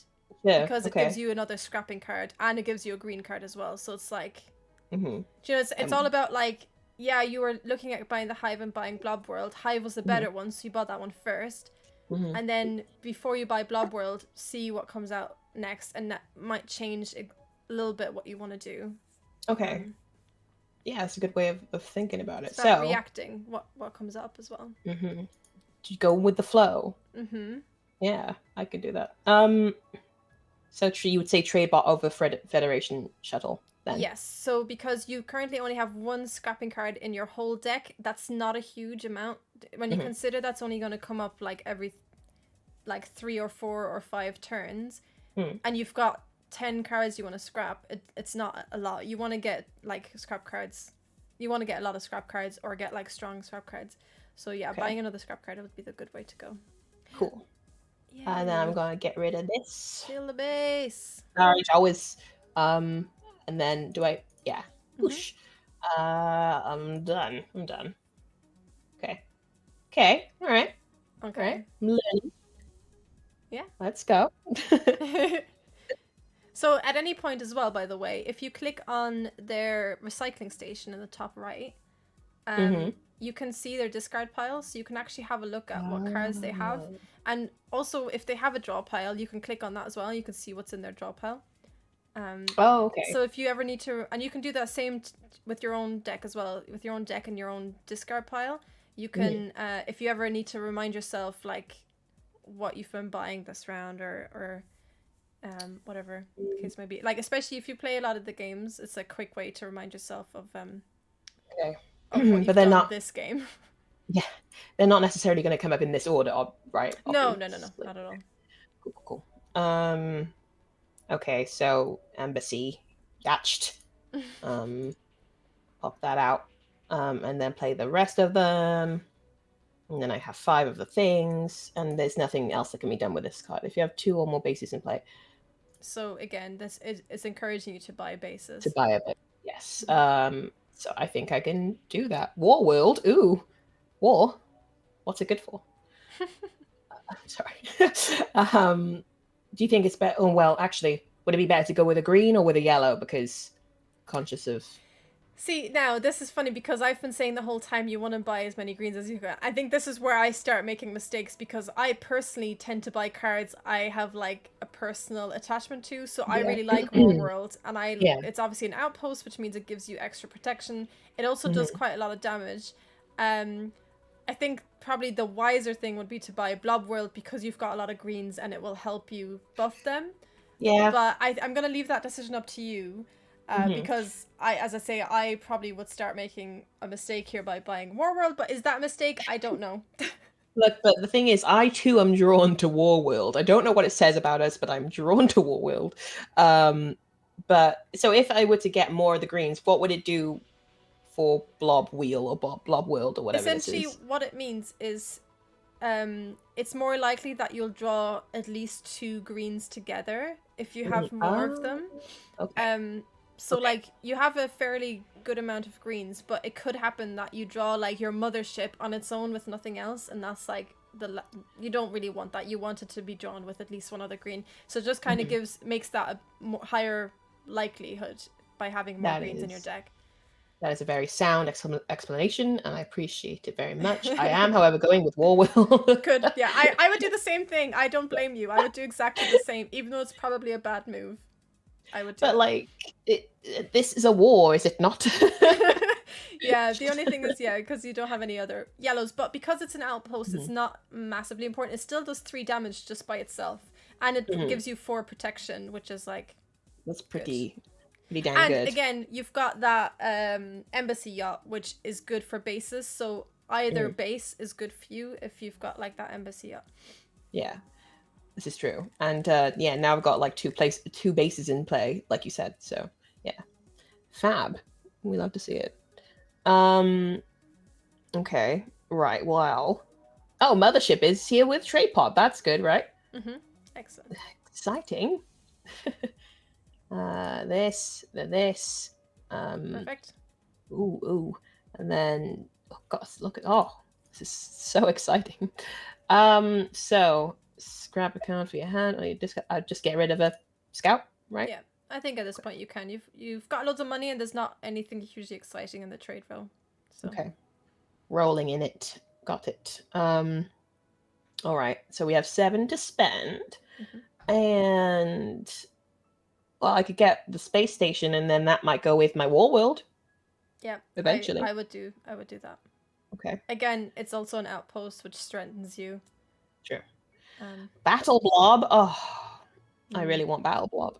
Yeah, because it gives you another scrapping card, and it gives you a green card as well. So it's like, it's all about, like, you were looking at buying the Hive and buying Blob World. Hive was the better one, so you bought that one first. And then before you buy Blob World, see what comes out next, and that might change a little bit what you want to do.
Okay. Yeah, it's a good way of thinking about it.
It's about reacting what comes up as well.
You go with the flow. Yeah, I could do that. So you would say Trade Bot over Federation Shuttle then? Yes.
So because you currently only have 1 scrapping card in your whole deck, that's not a huge amount. When you consider that's only going to come up every 3 or 4 or 5 turns, and you've got 10 cards you want to scrap, it's not a lot. You want to get scrap cards. You want to get a lot of scrap cards, or get strong scrap cards. So buying another scrap card would be the good way to go.
Cool. Yeah. And then I'm gonna get rid of this.
Fill the base.
Alright, always. And then do I? Yeah. Whoosh. I'm done. Okay. All right.
Okay.
I'm learning.
Yeah.
Let's go.
So at any point as well, by the way, if you click on their recycling station in the top right, you can see their discard pile, so you can actually have a look at what cards they have. And also, if they have a draw pile, you can click on that as well. You can see what's in their draw pile.
Okay.
So if you ever need to, and you can do that same with your own deck as well, with your own deck and your own discard pile. You can, if you ever need to remind yourself what you've been buying this round, or whatever the case may be. of what
but
you've
they're
done
not.
this game.
Yeah, they're not necessarily going to come up in this order, right?
No, not
Obviously.
at all.
Cool. Okay, so embassy, yatched. Pop that out, and then play the rest of them. And then I have 5 of the things, and there's nothing else that can be done with this card. If you have 2 or more bases in play,
So again, this is encouraging you to buy bases.
to buy a bit. Yes. So I think I can do that. War World. Ooh, war. What's it good for? Sorry. Do you think it's better? Oh, well, actually, would it be better to go with a green or with a yellow? Because conscious of.
See, now this is funny because I've been saying the whole time you want to buy as many greens as you can. I think this is where I start making mistakes because I personally tend to buy cards I have like a personal attachment to. So I really like War World, and it's obviously an outpost, which means it gives you extra protection. It also does quite a lot of damage. I think probably the wiser thing would be to buy Blob World because you've got a lot of greens and it will help you buff them.
Yeah.
But I'm going to leave that decision up to you. Because as I say, I probably would start making a mistake here by buying War World, but is that a mistake? I don't know.
Look, but the thing is, I too am drawn to War World. I don't know what it says about us, but I'm drawn to War World. But so if I were to get more of the greens, what would it do for Blob Wheel or Blob World or whatever
Essentially,
this is?
what it means is it's more likely that you'll draw at least 2 greens together if you have more of them.
Okay.
So like you have a fairly good amount of greens, but it could happen that you draw like your mothership on its own with nothing else, and that's like you don't really want that. You want it to be drawn with at least one other green. So it just kind of makes that a higher likelihood by having more greens in your deck.
That is a very sound explanation, and I appreciate it very much. I am, however, going with War World.
Good. Yeah, I would do the same thing. I don't blame you. I would do exactly the same, even though it's probably a bad move. I would do
but like this is a war, is it not?
Yeah, the only thing is because you don't have any other yellows, but because it's an outpost, it's not massively important. It still does 3 damage just by itself, and it gives you 4 protection, which is like
that's pretty damn
and
good.
And again, you've got that embassy yacht, which is good for bases, so either base is good for you if you've got like that embassy yacht.
Yeah. This is true. And now I've got like 2 bases in play, like you said. So yeah. Fab. We love to see it. Okay. Right. Well. Oh, Mothership is here with Trade Pod. That's good, right?
Excellent.
Exciting. This, then this.
Perfect.
Ooh. And then look at this is so exciting. So scrap a card for your hand, or just get rid of a scout, right?
Yeah, I think at this point you can. You've got loads of money, and there's not anything hugely exciting in the trade row. So.
Okay, rolling in it. Got it. All right. So we have 7 to spend, and well, I could get the space station, and then that might go with my War World.
Yeah,
eventually.
I would do that.
Okay.
Again, it's also an outpost, which strengthens you.
Sure. Battle Blob. Oh, I really want Battle Blob.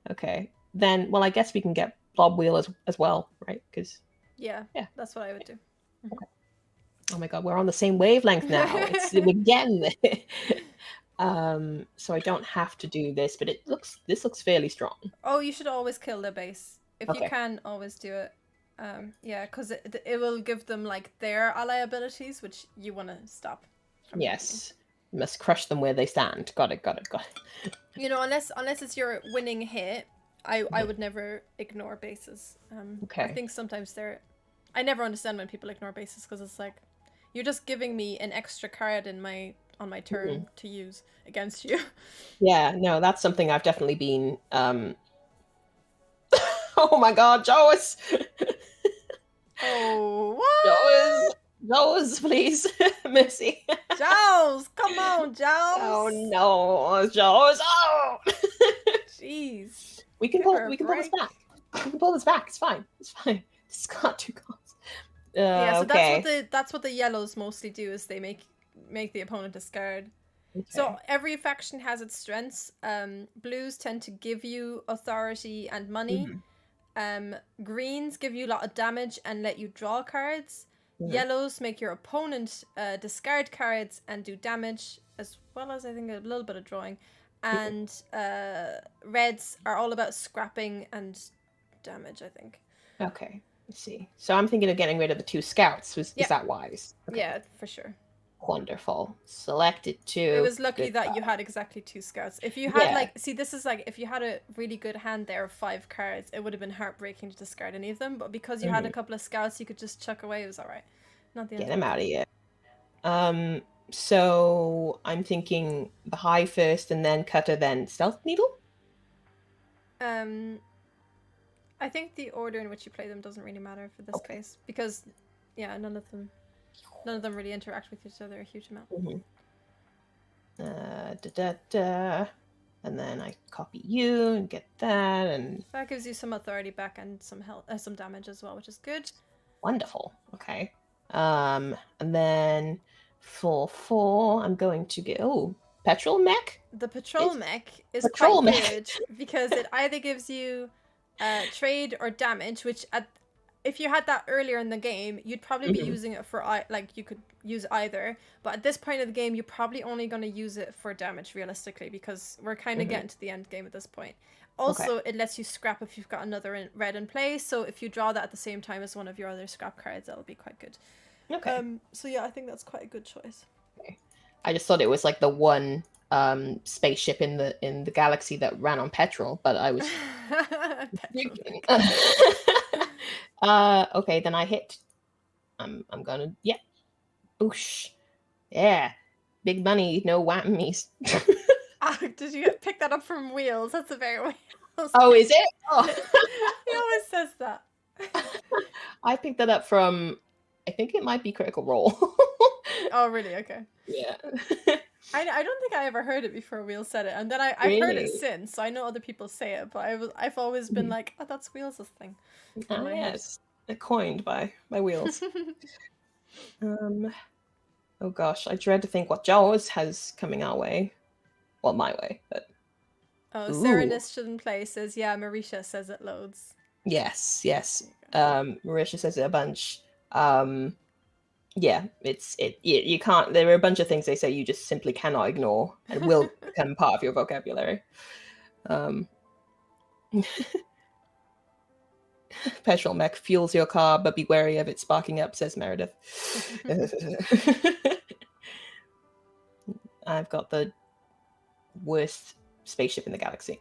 Okay. Then, well, I guess we can get Blob Wheel as well, right? Because
yeah, that's what I would do.
Okay. Oh my god, we're on the same wavelength now. We're getting there. So I don't have to do this, but this looks fairly strong.
Oh, you should always kill their base if you can. Always do it. Yeah, because it will give them like their ally abilities, which you want to stop.
Yes, you must crush them where they stand. Got it.
You know, unless it's your winning hit, I would never ignore bases. I think sometimes I never understand when people ignore bases because it's like you're just giving me an extra card on my turn to use against you.
Yeah, no, that's something I've definitely been. Oh my god, Jaws!
Oh, what?
Jaws, please. Mercy.
Jaws, come on, Jaws.
Oh no, Jaws. Oh!
Jeez.
We can pull this back. We can pull this back. It's fine. It's got 2 cards.
So that's what the yellows mostly do is they make the opponent discard. Okay. So every faction has its strengths. Blues tend to give you authority and money. Greens give you a lot of damage and let you draw cards. Yellows make your opponent discard cards and do damage, as well as I think a little bit of drawing. And reds are all about scrapping and damage, I think.
Okay, let's see. So I'm thinking of getting rid of the 2 scouts. Is that wise? Okay.
Yeah, for sure.
Wonderful. Selected 2.
It was lucky that you had exactly 2 scouts. If you had this is like if you had a really good hand there of 5 cards, it would have been heartbreaking to discard any of them. But because you had a couple of scouts, you could just chuck away. It was all right. Not the end.
Get them out of here. So I'm thinking the high first, and then cutter, then stealth needle.
I think the order in which you play them doesn't really matter for this case because, none of them really interact with each other a huge amount.
And then I copy you and get that, and
that gives you some authority back and some health, some damage as well, which is good.
Wonderful. Okay. And then for 4, I'm going to get petrol mech.
The patrol mech is quite good because it either gives you trade or damage, which if you had that earlier in the game, you'd probably be using it for you could use either. But at this point of the game, you're probably only going to use it for damage realistically because we're kind of getting to the end game at this point. Also, it lets you scrap if you've got another red in play. So if you draw that at the same time as one of your other scrap cards, that'll be quite good.
Okay.
So yeah, I think that's quite a good choice.
Okay. I just thought it was like the one spaceship in the galaxy that ran on petrol, but I was okay, then I hit. I'm gonna boosh. Yeah. Big money, no whammies.
Did you pick that up from Wheels? That's a very Wheels.
Oh, is it? Oh.
He always says that.
I picked that up from, I think it might be Critical Role.
Oh, really? Okay.
Yeah.
I don't think I ever heard it before Wheels said it, and then I've heard it since, so I know other people say it, but I've always been like, oh, that's Wheels' thing.
Oh, yes. Coined by Wheels. Oh gosh, I dread to think what Jaws has coming our way. Well, my way, but...
Oh, Serenus shouldn't play says, yeah, Marisha says it loads.
Yes. Marisha says it a bunch. Yeah, you can't... There are a bunch of things they say you just simply cannot ignore and will become part of your vocabulary. Petrol mech fuels your car, but be wary of it sparking up, says Meredith. I've got the worst spaceship in the galaxy.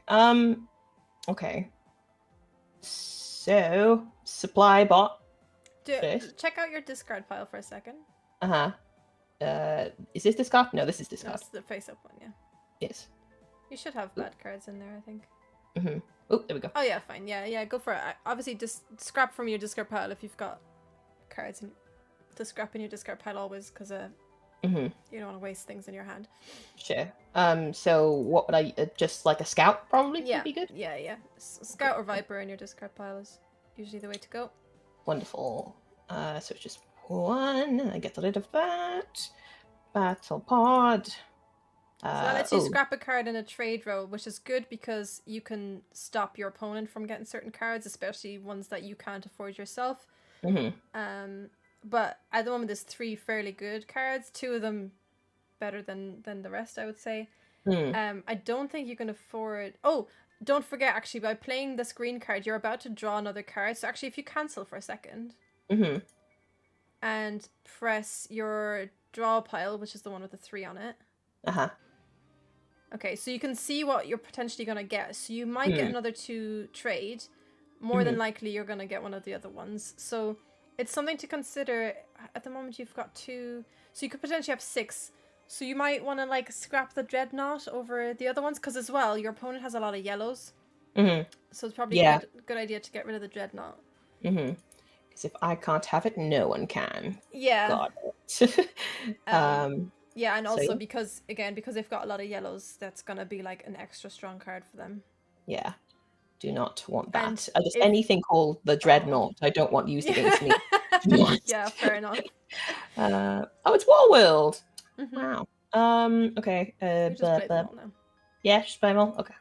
Okay. So, supply bot.
Check out your discard pile for a second.
Is this discard? No, this is discard.
That's the face-up one, yeah.
Yes.
You should have bad cards in there, I think.
Oh, there we go.
Oh, yeah, fine. Yeah, go for it. Obviously, just scrap from your discard pile if you've got cards to scrap in your discard pile always, because you don't want to waste things in your hand.
Sure. So what would I... just like a scout probably would be good?
Yeah. Scout or Viper in your discard pile is usually the way to go.
Wonderful. So it's just 1. I get rid of that. Battle pod.
So that lets you scrap a card in a trade row, which is good because you can stop your opponent from getting certain cards, especially ones that you can't afford yourself. But at the moment, there's 3 fairly good cards. 2 of them better than the rest, I would say. I don't think you can afford... Oh, don't forget, actually, by playing this green card, you're about to draw another card. So actually, if you cancel for a second and press your draw pile, which is the one with the 3 on it. Okay, so you can see what you're potentially going to get. So you might get another 2 trade. More than likely, you're going to get one of the other ones. So it's something to consider. At the moment, you've got 2. So you could potentially have 6. So you might want to, like, scrap the Dreadnought over the other ones. Because as well, your opponent has a lot of yellows. So it's probably a good idea to get rid of the Dreadnought.
Because if I can't have it, no one can.
Yeah.
God.
Yeah, and also because they've got a lot of yellows, that's going to be like an extra strong card for them. Yeah.
Do not want that. Just anything called the Dreadnought, I don't want used against me.
Yeah, fair enough.
It's Warworld. Wow. Okay.
Just play them all now.
Yeah, just play them all? Okay.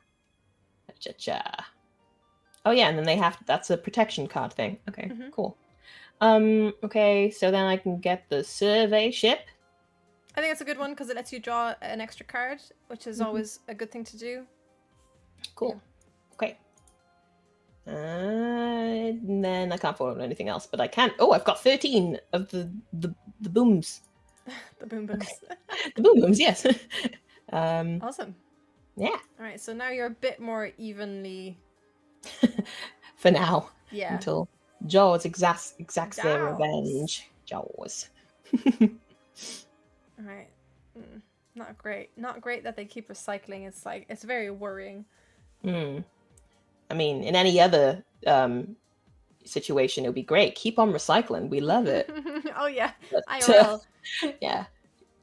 Cha-cha. Oh yeah, and then they have that's a protection card thing. Okay,
Mhm.
cool. Okay, so then I can get the survey ship.
I think it's a good one because it lets you draw an extra card, which is always a good thing to do.
Cool. Okay. And then I can't follow anything else, but I can. Oh, I've got 13 of the booms.
The boom booms.
Okay. The boom booms, yes.
Awesome.
Yeah.
All right, so now you're a bit more evenly.
For now.
Yeah.
Until Jaws exacts their
Jaws.
revenge. Jaws.
All right. Not great. Not great that they keep recycling. It's like it's very worrying.
I mean, in any other situation, it would be great. Keep on recycling. We love it.
Oh yeah,
But,
IRL.
Yeah.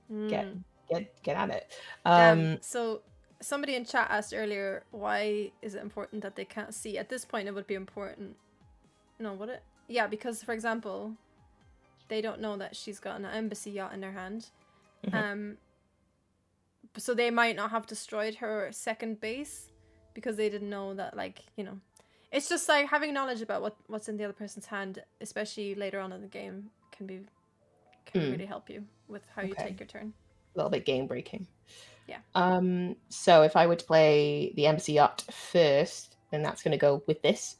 Get at it.
So somebody in chat asked earlier, why is it important that they can't see? At this point, it would be important. No, would it? Yeah, because for example, they don't know that she's got an embassy yacht in her hand. So they might not have destroyed her second base because they didn't know that, like, you know, it's just like having knowledge about what's in the other person's hand, especially later on in the game, can really help you with how you take your turn.
A little bit game breaking.
Yeah.
So if I were to play the embassy yacht first, then that's going to go with this.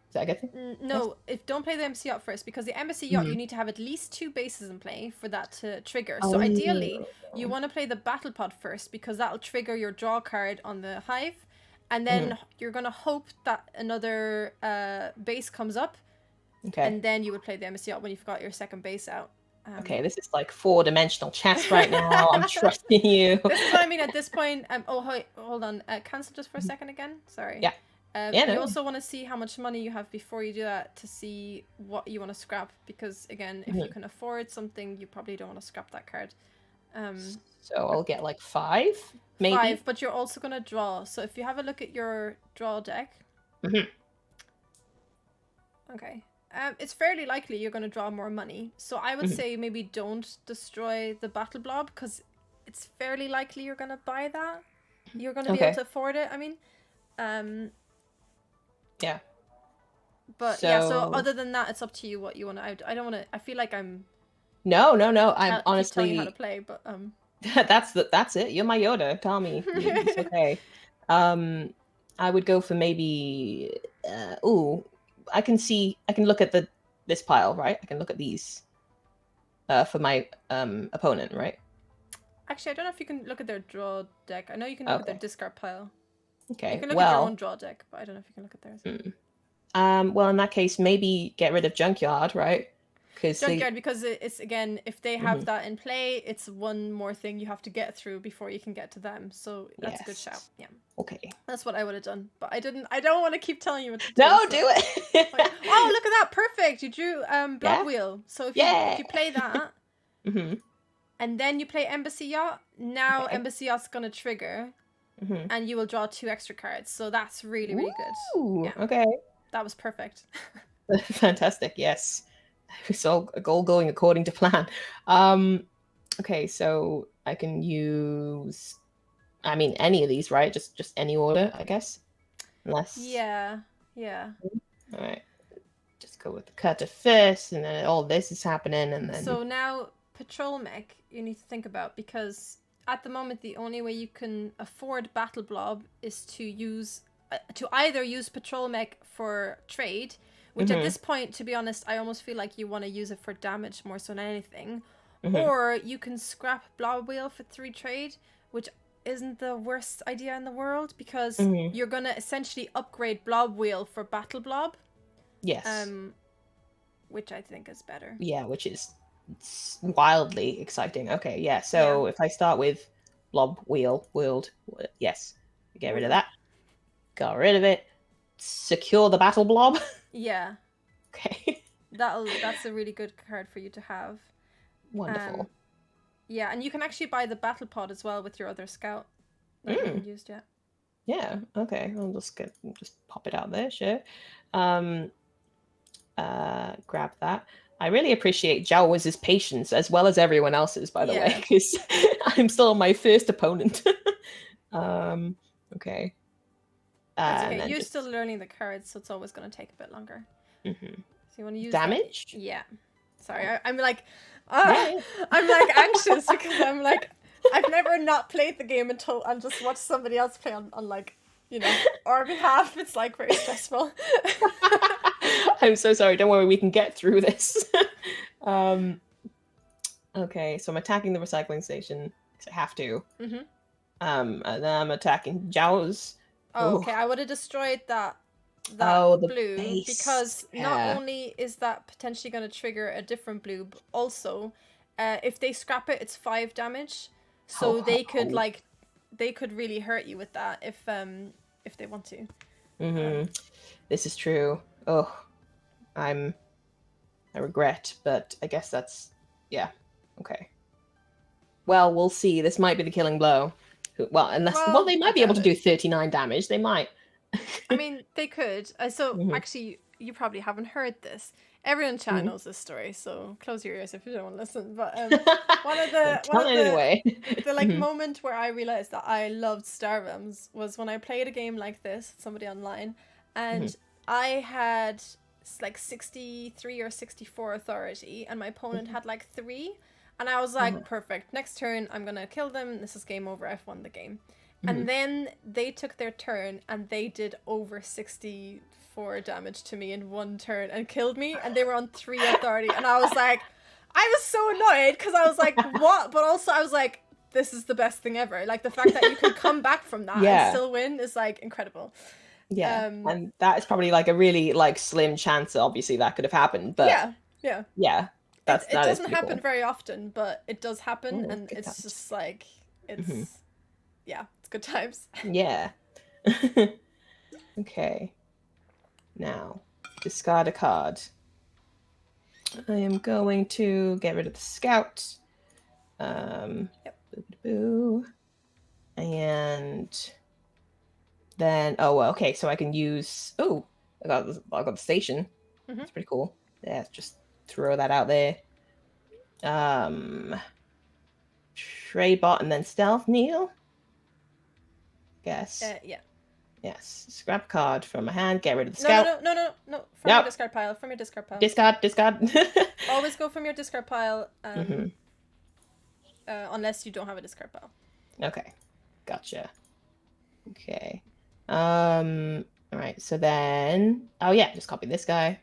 Is that a good thing?
No, don't play the embassy yacht first, because the embassy yacht you need to have at least 2 bases in play for that to trigger. So ideally, you want to play the battle pod first, because that'll trigger your draw card on the hive, and then you're gonna hope that another base comes up, and then you would play the embassy yacht when you've got your second base out.
Okay, this is like 4-dimensional chess right now. I'm trusting you.
This is what I mean at this point. Hold on. Cancel just for a second again. Sorry.
Yeah.
You also want to see how much money you have before you do that to see what you want to scrap, because again, if you can afford something, you probably don't want to scrap that card.
So I'll get like 5, maybe.
5, but you're also gonna draw. So if you have a look at your draw deck. Okay. It's fairly likely you're gonna draw more money. So I would say maybe don't destroy the battle blob, because it's fairly likely you're gonna buy that. You're gonna be able to afford it. I mean,
yeah.
But so other than that, it's up to you what you want to. I don't want to. I feel like I'm.
No. I'm honestly
telling you how to play, but
that's it. You're my Yoda. Tell me. It's okay. I would go for maybe. I can look at this pile, right? I can look at these. For my opponent, right?
Actually, I don't know if you can look at their draw deck. I know you can look at their discard pile.
Okay.
You can look at your own draw deck, but I don't know if you can look at theirs.
Well, in that case, maybe get rid of Junkyard, right?
Junkyard, because it's, again, if they have that in play, it's one more thing you have to get through before you can get to them. So that's a good shout. Yeah.
Okay.
That's what I would have done, but I didn't. I don't want to keep telling you what to do.
No, do it.
Like, oh, look at that! Perfect. You drew blood wheel. So if you play that, and then you play embassy yacht, now embassy yacht's gonna trigger, and you will draw 2 extra cards. So that's really, really good. Yeah.
Okay.
That was perfect.
Fantastic. Yes. It's all going according to plan. Okay, so I can use, I mean, any of these, right? Just any order, I guess. Unless.
Yeah.
All right. Just go with the cutter first, and then all this is happening, and then.
So now patrol mech, you need to think about, because at the moment the only way you can afford battle blob is to either use patrol mech for trade, which at this point, to be honest, I almost feel like you want to use it for damage more so than anything. Or you can scrap blob wheel for 3 trade, which isn't the worst idea in the world, because you're going to essentially upgrade blob wheel for battle blob.
Yes.
Which I think is better.
Yeah, which is wildly exciting. Okay, yeah. So if I start with blob wheel, yes. Get rid of that. Got rid of it. Secure the battle blob.
Yeah.
Okay.
That's a really good card for you to have.
Wonderful.
Yeah, and you can actually buy the battle pod as well with your other scout that you haven't used yet.
Yeah. Okay. I'll just pop it out there. Sure. Grab that. I really appreciate Jawas' patience as well as everyone else's, by the way, because I'm still my first opponent. Okay.
That's
And
okay.
then
You're
just...
still learning the cards, so it's always going to take a bit longer.
Mm-hmm.
So you want to use
damage?
That? Yeah. Sorry, I'm like,
Yeah.
I'm like anxious because I'm like, I've never not played the game until I just watched somebody else play on like, you know, our behalf. It's like very stressful.
I'm so sorry. Don't worry, we can get through this. Okay, so I'm attacking the recycling station because I have to.
Mm-hmm.
And then I'm attacking Jaws.
Oh, okay. I would have destroyed that
The
blue
base.
because not only is that potentially going to trigger a different blue, but also, if they scrap it, it's 5 damage. So they could really hurt you with that if they want to.
Mm-hmm. This is true. Oh, I regret, but I guess that's okay. Well, we'll see. This might be the killing blow. Well, unless they might be able to do 39 damage. They might.
I mean, they could. Actually, you probably haven't heard this. Everyone in chat knows this story, so close your ears if you don't want to listen. But one of the moment where I realized that I loved Star Realms was when I played a game like this with somebody online, and I had like 63 or 64 authority, and my opponent had like 3. And I was like, perfect. Next turn, I'm going to kill them. This is game over. I've won the game. And then they took their turn and they did over 64 damage to me in 1 turn and killed me. And they were on 3 authority. And I was like, I was so annoyed because I was like, what? But also I was like, this is the best thing ever. Like the fact that you could come back from that and still win is like incredible.
Yeah. And that is probably like a really like slim chance. Obviously that could have happened. But yeah.
It doesn't happen very often, but it does happen, and it's
times.
just like it's good times.
Yeah. Okay. Now, discard a card. I am going to get rid of the scout. Boo. And then okay, so I can use I got the station. That's pretty cool. Yeah, just throw that out there. Trey bot and then stealth Neil. Guess.
Yeah.
Yes. Scrap card from my hand. Get rid of the scout.
No. From your discard pile. From your discard pile.
Discard.
Always go from your discard pile. Unless you don't have a discard pile.
Okay. Gotcha. Okay. All right. So then, just copy this guy.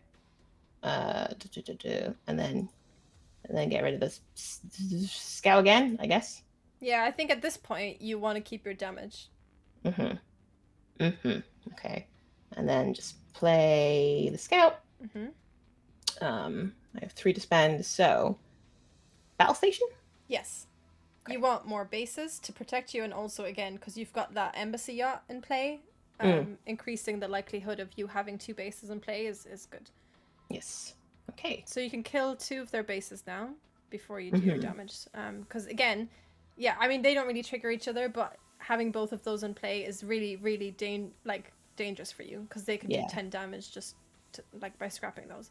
And then get rid of this scout again, I guess.
Yeah, I think at this point you want to keep your damage.
Okay. And then just play the scout. I have 3 to spend, so battle station?
Yes. Okay. You want more bases to protect you, and also again, because you've got that embassy yacht in play, increasing the likelihood of you having 2 bases in play is good.
Yes. Okay.
So you can kill 2 of their bases now before you do your damage. Because again, I mean, they don't really trigger each other, but having both of those in play is really, really dangerous for you because they can do 10 damage just by scrapping those.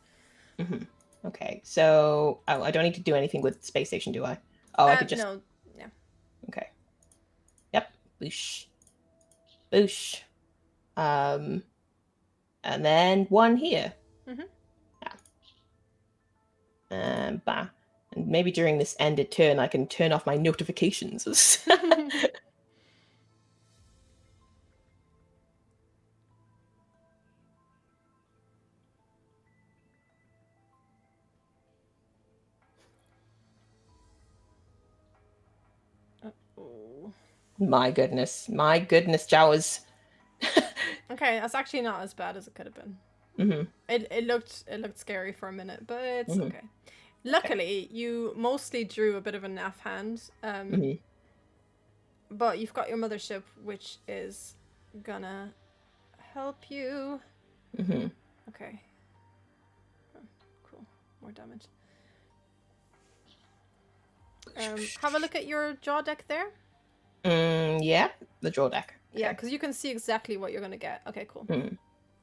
Okay. So I don't need to do anything with space station, do I? I could just.
No. Yeah.
Okay. Yep. Boosh. And then 1 here. And maybe during this ended turn, I can turn off my notifications. My goodness, Jawas.
Okay, that's actually not as bad as it could have been. It looked scary for a minute, but it's okay. Luckily, you mostly drew a bit of a naff hand, but you've got your mothership, which is gonna help you. Okay. Oh, cool. More damage. Have a look at your draw deck there.
Yeah, the draw deck.
Okay. Yeah, because you can see exactly what you're gonna get. Okay, cool.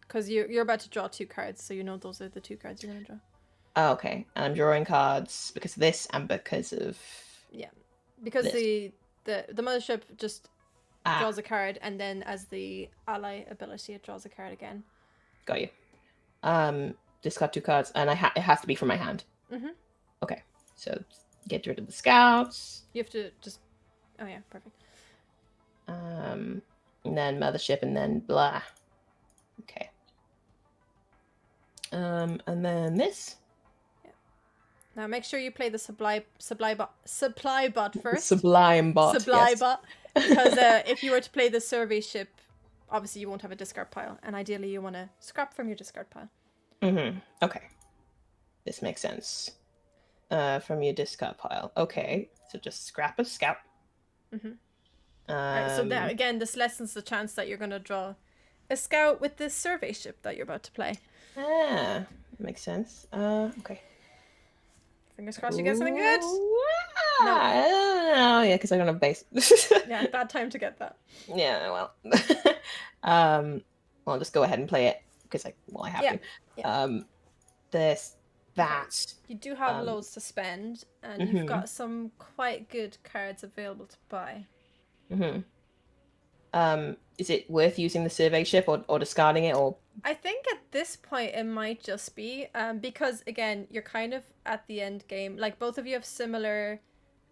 Because you're about to draw 2 cards, so you know those are the 2 cards you're gonna draw.
Oh, okay. And I'm drawing cards because of this and because of
because this. the mothership just draws a card, and then as the ally ability, it draws a card again.
Got you. Discard 2 cards, and it has to be from my hand.
Mm-hmm.
Okay, so get rid of the scouts.
You have to just. Oh yeah, perfect.
And then Mothership, and then blah. Okay. And then this.
Yeah. Now make sure you play the supply bot first.
Sublime bot.
Supply
yes.
bot. Because if you were to play the survey ship, obviously you won't have a discard pile, and ideally you want to scrap from your discard pile.
Mm-hmm. Okay. This makes sense. From your discard pile. Okay, so just scrap a scout.
Mm-hmm. Right, so that, again, this lessens the chance that you're going to draw a scout with this survey ship that you're about to play.
Makes sense. Okay.
Fingers crossed you get something good.
No. Oh, yeah, because I don't have base.
Yeah, bad time to get that.
Yeah, well. Well, I'll just go ahead and play it because I have to.
Yeah.
That.
You do have loads to spend, and you've got some quite good cards available to buy.
Is it worth using the survey ship or discarding it, or?
I think at this point it might just be because again you're kind of at the end game. Like both of you have similar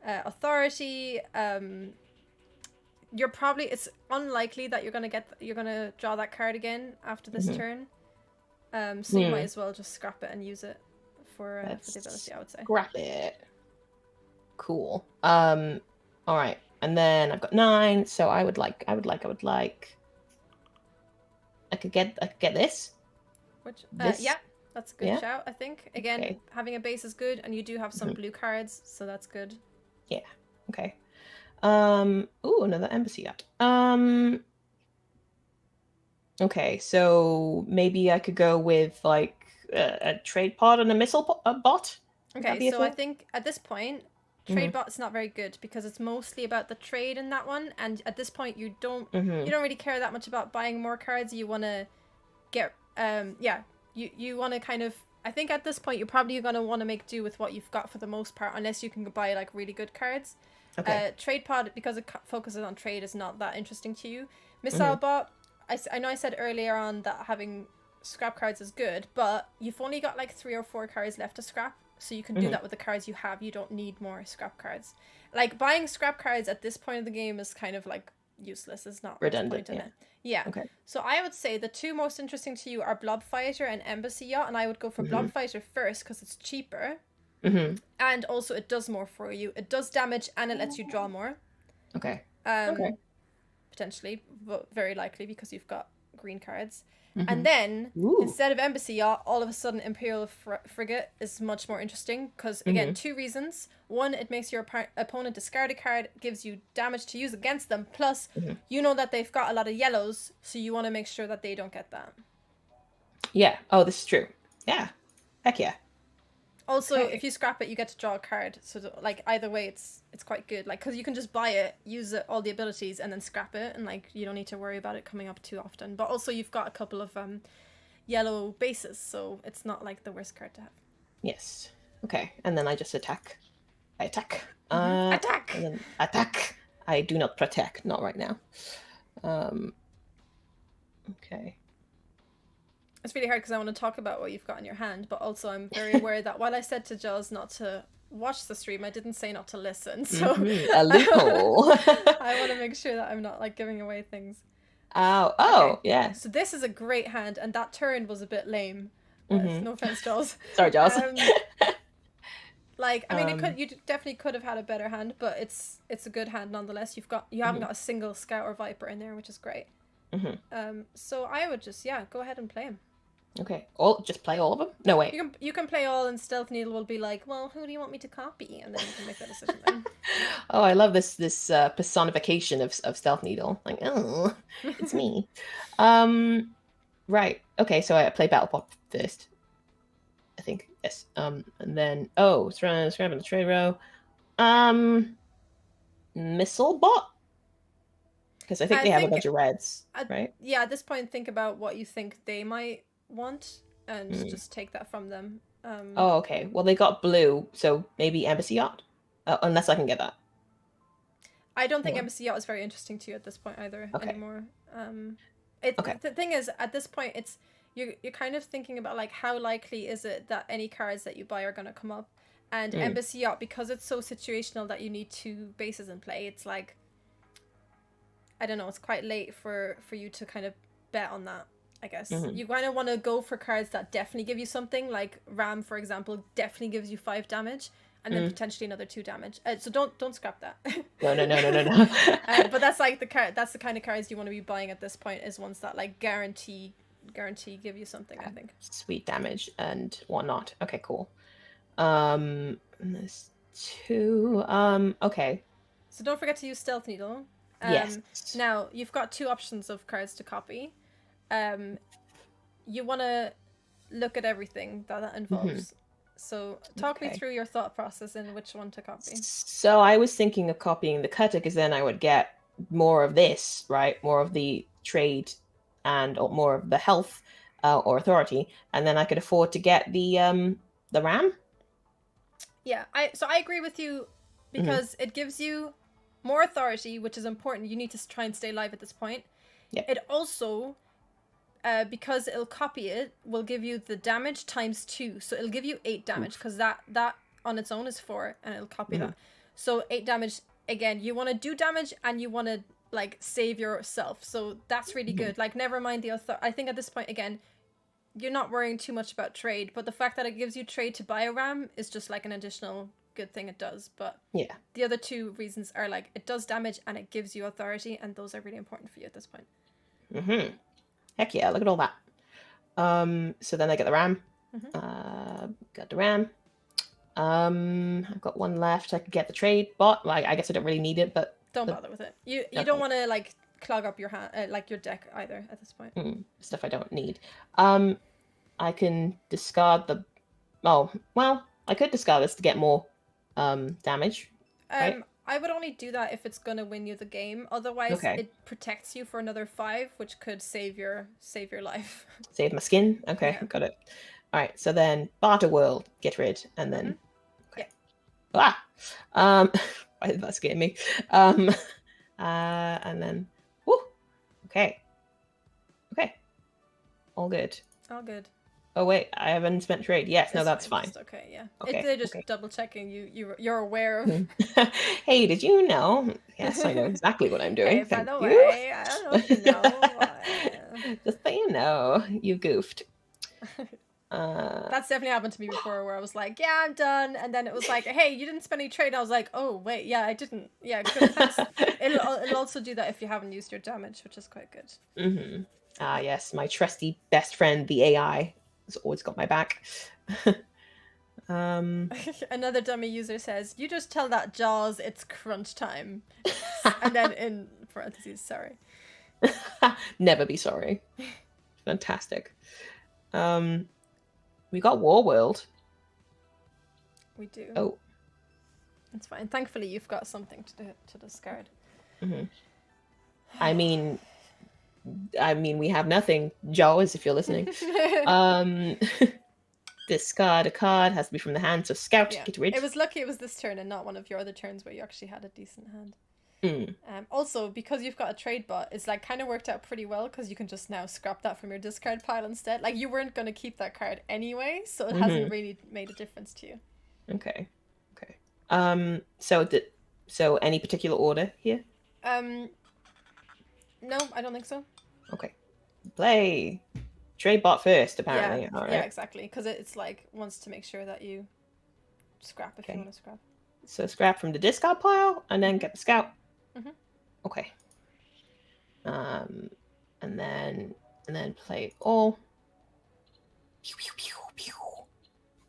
authority. It's unlikely that you're gonna draw that card again after this turn. So you might as well just scrap it and use it for the ability, I would say.
Scrap it. Cool. All right. And then I've got 9, so I could get this.
Yeah, that's a good shout, I think. Again, having a base is good, and you do have some blue cards, so that's good.
Yeah. Okay. Ooh, another embassy yacht. Okay, so maybe I could go with like a trade pod and a missile bot.
Okay, so I think at this point, trade bot's not very good because it's mostly about the trade in that one, and at this point you don't really care that much about buying more cards. You want to get you want to kind of, I think at this point you're probably going to want to make do with what you've got for the most part, unless you can buy like really good cards. Okay. Trade pod, because it focuses on trade, is not that interesting to you. Missile bot, I know I said earlier on that having scrap cards is good, but you've only got like 3 or 4 cards left to scrap, so you can do that with the cards you have. You don't need more scrap cards. Like buying scrap cards at this point of the game is kind of like useless. It's not
redundant.
Yeah. Okay. So I would say the 2 most interesting to you are Blob Fighter and Embassy Yacht, and I would go for Blob Fighter first because it's cheaper. And also it does more for you. It does damage and it lets you draw more. Okay. Potentially, but very likely because you've got green cards. And then instead of Embassy Yacht, all of a sudden Imperial Frigate is much more interesting because again, 2 reasons. 1, it makes your opponent discard a card, gives you damage to use against them, plus you know that they've got a lot of yellows, so you want to make sure that they don't get that.
Yeah. Oh, this is true. Yeah. Heck yeah.
Also, if you scrap it, you get to draw a card. So, like, either way, it's quite good. Like, because you can just buy it, use it, all the abilities, and then scrap it, and like you don't need to worry about it coming up too often. But also, you've got a couple of yellow bases, so it's not like the worst card to have.
Yes. Okay, and then I just attack. I attack.
Attack.
And then attack. I do not protect. Not right now. Okay.
It's really hard because I want to talk about what you've got in your hand, but also I'm very aware that while I said to Jaws not to watch the stream, I didn't say not to listen. So
a loophole.
I want to make sure that I'm not like giving away things.
Okay. Yeah.
So this is a great hand, and that turn was a bit lame. No offense, Jaws.
Sorry, Jaws.
Like, I mean, you definitely could have had a better hand, but it's a good hand nonetheless. You haven't got a single Scout or Viper in there, which is great. So I would just go ahead and play him.
Okay, just play all of them? No, wait.
You can play all, and Stealth Needle will be like, well, who do you want me to copy? And then you can make that decision then.
Oh, I love this personification of Stealth Needle. Like, oh, it's me. Right. Okay, so I play Battle Pot first. I think, yes. And then, scrapping the trade row. Missile Bot? Because I think they have a bunch of reds, right?
Yeah, at this point, think about what you think they might want and just take that from them.
Okay. Well, they got blue, so maybe Embassy Yacht? Unless I can get that.
I don't think Embassy Yacht is very interesting to you at this point either anymore. The thing is, at this point, it's you're kind of thinking about like how likely is it that any cards that you buy are going to come up, and Embassy Yacht, because it's so situational that you need 2 bases in play. It's like, I don't know, it's quite late for you to kind of bet on that. I guess you kind of want to go for cards that definitely give you something, like Ram, for example, definitely gives you 5 damage. And then potentially another 2 damage. So don't scrap that.
No.
But that's like that's the kind of cards you want to be buying at this point, is ones that like guarantee give you something. I think.
Sweet damage and whatnot. Okay, cool. There's 2. Okay.
So don't forget to use Stealth Needle.
Yes.
Now you've got 2 options of cards to copy. You want to look at everything that involves. So talk me through your thought process in which one to copy.
So I was thinking of copying the cutter, because then I would get more of this, right? More of the trade and or more of the health or authority, and then I could afford to get the ram.
Yeah, I agree with you, because it gives you more authority, which is important. You need to try and stay alive at this point.
Yeah.
It also, because it'll copy it, will give you the damage times 2. So it'll give you 8 damage, because that on its own is 4, and it'll copy that. So 8 damage. Again, you want to do damage and you want to like save yourself. So that's really good. Like, never mind the I think at this point, again, you're not worrying too much about trade, but the fact that it gives you trade to buy a ram is just like an additional good thing it does. But
yeah,
the other 2 reasons are like it does damage and it gives you authority, and those are really important for you at this point.
Heck yeah, look at all that. So then I get the ram. Got the ram. I've got 1 left. I could get the trade bot. Like, I guess I don't really need it, but
don't bother with it. You don't want to like clog up your hand, like your deck either at this point.
Stuff I don't need. I can discard the. Oh well, I could discard this to get more damage. Right?
I would only do that if it's gonna win you the game. Otherwise, it protects you for another 5, which could save your life.
Save my skin. Okay, got it. All right, so then barter world, get rid, and then why did that scare me? And then okay, all good. Oh wait, I haven't spent trade. Yes, no, that's fine.
Okay, yeah. Okay, they're just double checking you're aware of.
Hey, did you know? Yes, I know exactly what I'm doing.
Hey, by the way, I don't know if you know.
Just so you know, you goofed.
That's definitely happened to me before, where I was like, yeah, I'm done, and then it was like, hey, you didn't spend any trade. I was like, oh wait, yeah, I didn't. Yeah, good, thanks. It'll also do that if you haven't used your damage, which is quite good.
Yes, my trusty best friend, the AI, has always got my back.
Another dummy user says, you just tell that Jaws it's crunch time. And then in parentheses, sorry.
Never be sorry. Fantastic. We got War World.
We do.
Oh.
It's fine. Thankfully, you've got something to discard.
I mean, we have nothing. Jaws, if you're listening. Discard a card, has to be from the hand, so scout, get rid.
It was lucky it was this turn and not one of your other turns where you actually had a decent hand. Also, because you've got a trade bot, it's like kind of worked out pretty well, because you can just now scrap that from your discard pile instead. Like, you weren't going to keep that card anyway, so it hasn't really made a difference to you.
Okay. So any particular order here?
No, I don't think so.
Okay. Play. Trade bot first, apparently.
Yeah,
right.
Yeah, exactly. Because it's like wants to make sure that you scrap if you want to scrap.
So scrap from the discard pile and then get the scout. Okay. And then play all. Pew, pew, pew, pew.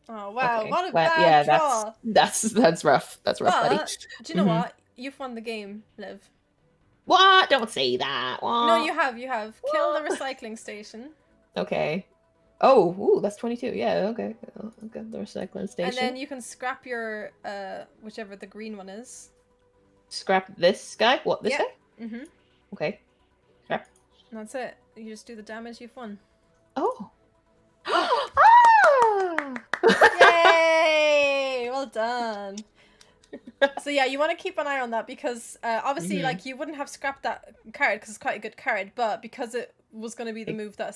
Oh wow!
Okay.
What a bad draw.
That's rough. That's rough, buddy.
Do you know what? You've won the game, Liv.
What? Don't say that. What?
No, you have. Kill the recycling station.
Okay. Oh, ooh, that's 22. Yeah, okay. I'll get the recycling station.
And then you can scrap your whichever the green one is.
Scrap this guy? What, this guy? Okay. Scrap.
And that's it. You just do the damage, you've won.
Oh.
Yay! Well done. So yeah, you want to keep an eye on that because obviously, like, you wouldn't have scrapped that card because it's quite a good card, but because it was going to be the move that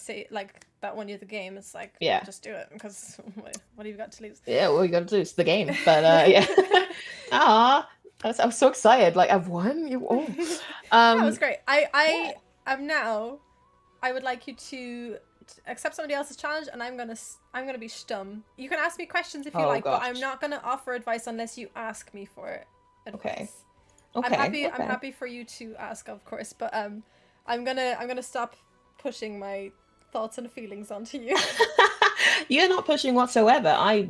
that won you the game, it's like,
Yeah.
just do it because what have you got to lose?
Yeah, well, you got to lose the game, but yeah. Ah, I was so excited. Like, I've won.
That was great. I am now. I would like you to accept somebody else's challenge, and I'm gonna be stum. You can ask me questions if you like, but I'm not gonna offer advice unless you ask me for advice.
Okay.
I'm happy for you to ask, of course, but I'm gonna stop pushing my thoughts and feelings onto you.
You're not pushing whatsoever. I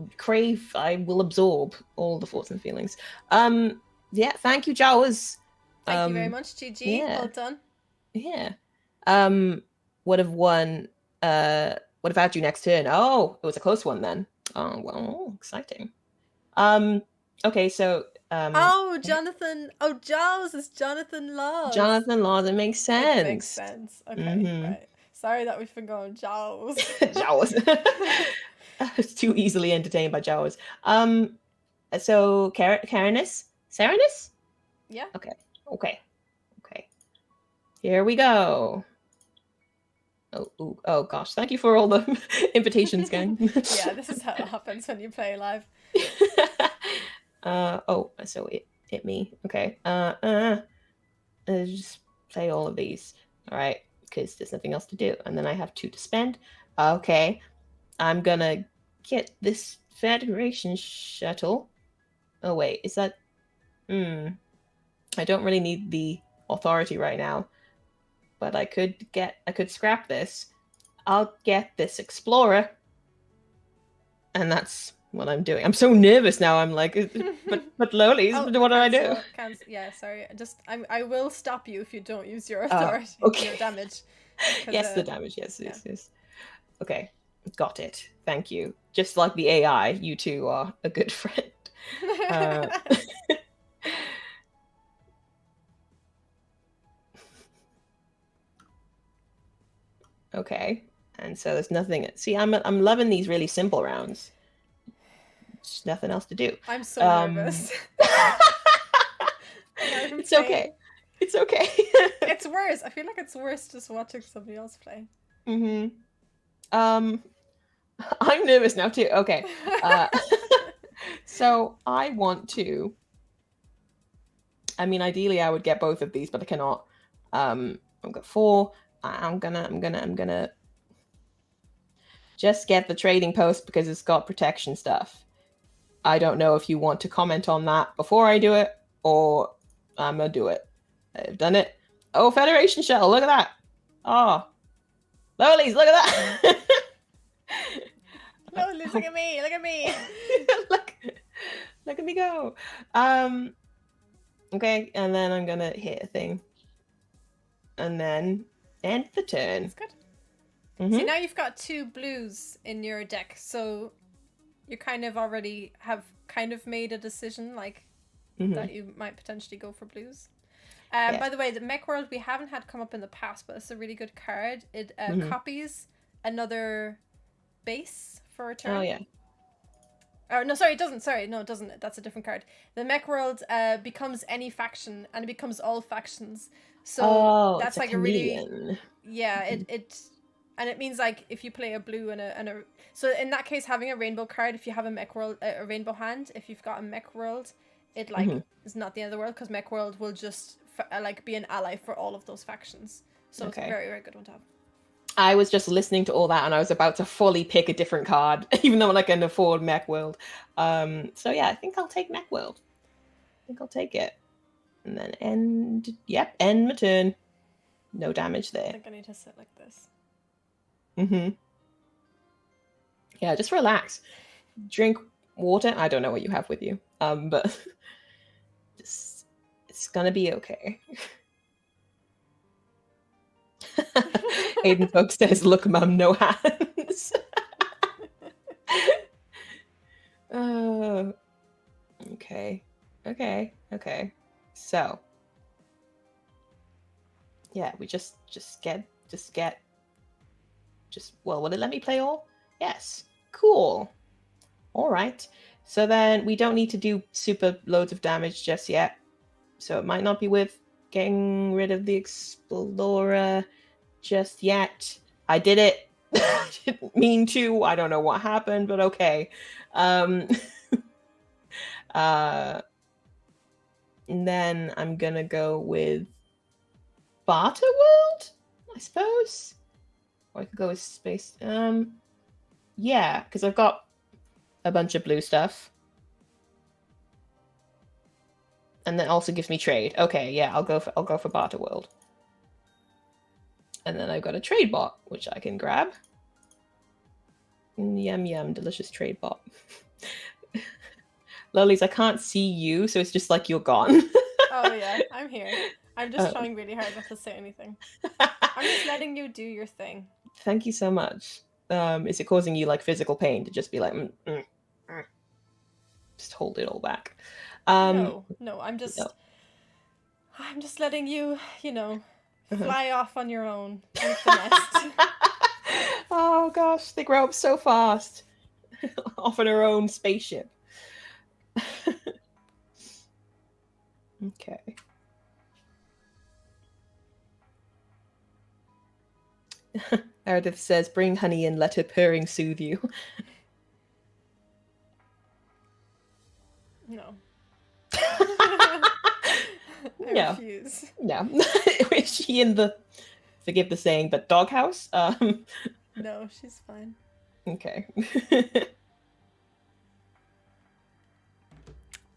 will absorb all the thoughts and feelings. Yeah, thank you, Jaws.
Thank you very much, GG.
Yeah.
Well done.
Yeah. Would have won. Would have had you next turn. Oh, it was a close one then. Oh, well, exciting. Okay, so
oh, Jonathan. Oh, Jaws is Jonathan Laws.
Jonathan Laws, it makes sense.
It makes sense. Okay, right. Sorry that we've been going Jaws.
Jaws. I was too easily entertained by Jaws. So Karenis? Saranis?
Yeah.
Okay. Here we go. Oh gosh, thank you for all the invitations, gang.
Yeah, this is how it happens when you play live.
So it hit me. Okay. Just play all of these. All right, because there's nothing else to do, and then I have 2 to spend. Okay, I'm gonna get this Federation shuttle. Oh wait, is that? I don't really need the authority right now, but I could scrap this. I'll get this Explorer, and that's what I'm doing. I'm so nervous now. I'm like, but Lolies, what do I do?
Yeah, sorry. I will stop you if you don't use your authority. Okay. Your damage.
Yes, the damage. Yes. Okay, got it. Thank you. Just like the AI, you two are a good friend. Okay, and so there's nothing. See, I'm loving these really simple rounds. There's nothing else to do.
I'm so nervous.
It's okay. It's okay.
It's worse. I feel like it's worse just watching somebody else play.
I'm nervous now too. Okay. So I want to. I mean, ideally, I would get both of these, but I cannot. I've got 4. I'm gonna just get the trading post because it's got protection stuff. I don't know if you want to comment on that before I do it, or I'm gonna do it. I've done it. Oh, Federation shuttle! Look at that. Oh, Lolies, look at that.
Lolies, look at me! Look at me!
look at me go. Okay, and then I'm gonna hit a thing, and then end the turn.
That's good. See, now you've got 2 blues in your deck, so you kind of already have kind of made a decision, like, that you might potentially go for blues. Yes. By the way, the Mech World we haven't had come up in the past, but it's a really good card. It copies another base for a turn.
Oh, yeah.
Oh, no, sorry, it doesn't. Sorry, no, it doesn't. That's a different card. The Mech World becomes any faction, and it becomes all factions. So that's like a really... Yeah, it means like if you play a blue and a so in that case having a rainbow card, if you have a Mech World, a rainbow hand, if you've got a Mech World, it like is not the end of the world because Mech World will just like be an ally for all of those factions. So it's a very, very good one to have.
I was just listening to all that and I was about to fully pick a different card, even though I can afford Mech World. So yeah, I think I'll take Mech World. I think I'll take it. And then end my turn. No damage there.
I think I need to sit like this.
Yeah, just relax. Drink water. I don't know what you have with you. But just it's gonna be okay. Aiden Folk says, "Look, Mum, no hands." Okay. So, yeah, we just well, will it let me play all? Yes. Cool. All right. So then we don't need to do super loads of damage just yet. So it might not be with getting rid of the Explorer just yet. I did it. I didn't mean to. I don't know what happened, but okay. And then I'm gonna go with Barter World, I suppose. Or I could go with Space. Yeah, because I've got a bunch of blue stuff. And that also gives me trade. Okay, yeah, I'll go for Barter World. And then I've got a trade bot, which I can grab. Yum yum, delicious trade bot. Lolies, I can't see you, so it's just like you're gone.
Oh yeah, I'm here. I'm just trying really hard not to say anything. I'm just letting you do your thing.
Thank you so much. Is it causing you like physical pain to just be like, just hold it all back?
No, I'm just letting you, fly off on your own. Leave the nest.
Oh gosh, they grow up so fast. Off on her own spaceship. Okay. Meredith says, bring honey and let her purring soothe you.
No. I
Yeah.
refuse.
No. Is she in the, forgive the saying, but doghouse?
No, she's fine.
Okay.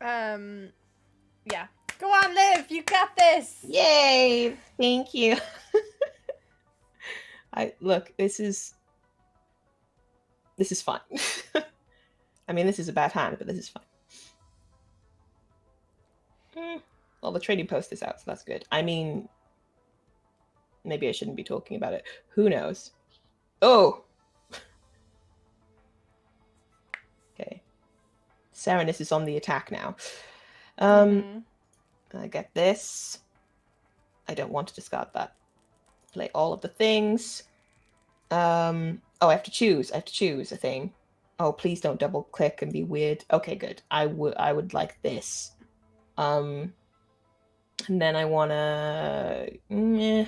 Yeah. Go on, Liv, you got this.
Yay! Thank you. Look, this is fun. I mean, this is a bad hand, but this is fun. Well, the trading post is out, so that's good. I mean, maybe I shouldn't be talking about it. Who knows? Oh! Okay. Serenus is on the attack now. I get this. I don't want to discard that. Play all of the things. Oh, I have to choose. I have to choose a thing. Oh, please don't double click and be weird. Okay, good. I would like this. And then I wanna meh.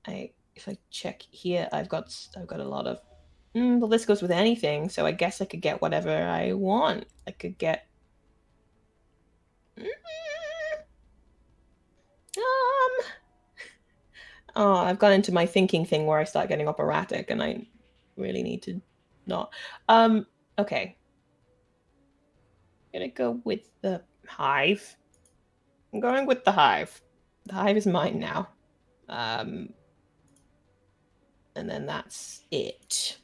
If I check here, I've got a lot of well, this goes with anything, so I guess I could get whatever I want. I could get oh, I've gone into my thinking thing where I start getting operatic and I really need to not. Okay. I'm gonna go with the hive. I'm going with the hive. The hive is mine now. And then that's it.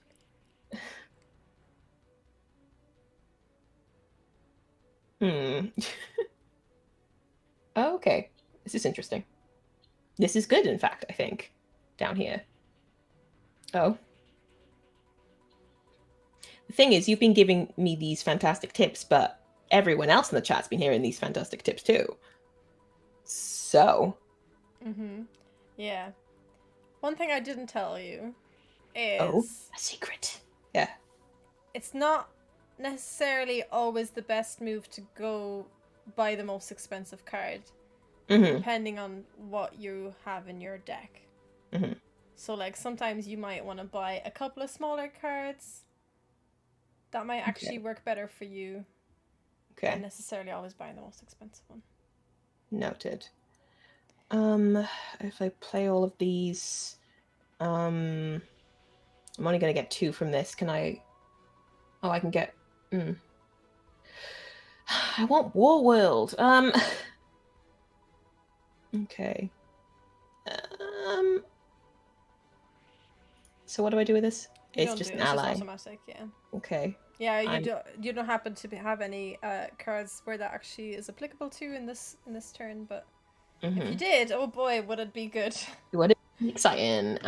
Okay. This is interesting. This is good, in fact, I think. Down here. Oh. The thing is, you've been giving me these fantastic tips, but everyone else in the chat's been hearing these fantastic tips too. So.
Yeah. One thing I didn't tell you is...
Oh, a secret. Yeah.
It's not necessarily always the best move to go buy the most expensive card. Depending on what you have in your deck. So, like, sometimes you might want to buy a couple of smaller cards. That might actually work better for you than necessarily always buying the most expensive one.
Noted. If I play all of these, I'm only going to get 2 from this. Can I... Oh, I can get... I want War World. Okay. So what do I do with this? It's just an ally.
It's just automatic, yeah.
Okay.
Yeah, you don't happen to have any cards where that actually is applicable to in this turn, but if you did, oh boy, would it be good.
Would it be exciting?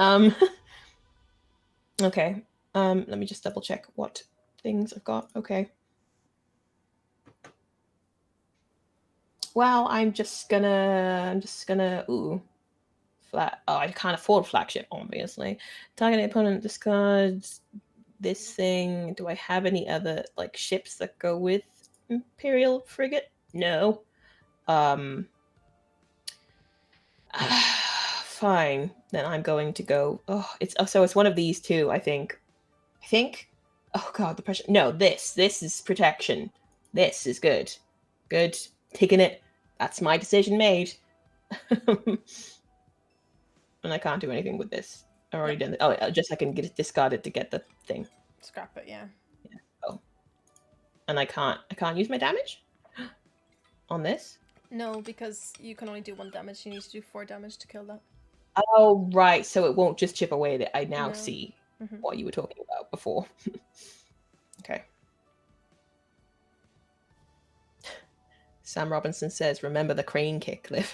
Okay. Let me just double check what things I've got. Okay. Well, I'm just gonna flat. Oh, I can't afford flagship, obviously. Target opponent discards this thing. Do I have any other like ships that go with Imperial frigate? No. Fine. Then I'm going to go. It's one of these two. I think. Oh god, the pressure. No, this is protection. This is good. Good. Taking it. That's my decision made. And I can't do anything with this. I've already done it. Oh, just I can get it discarded to get the thing.
Scrap it, yeah.
Oh. And I can't use my damage on this?
No, because you can only do 1 damage. You need to do 4 damage to kill that.
Oh, right. So it won't just chip away that I now see
Mm-hmm.
what you were talking about before. Okay. Sam Robinson says, remember the crane kick, Liv.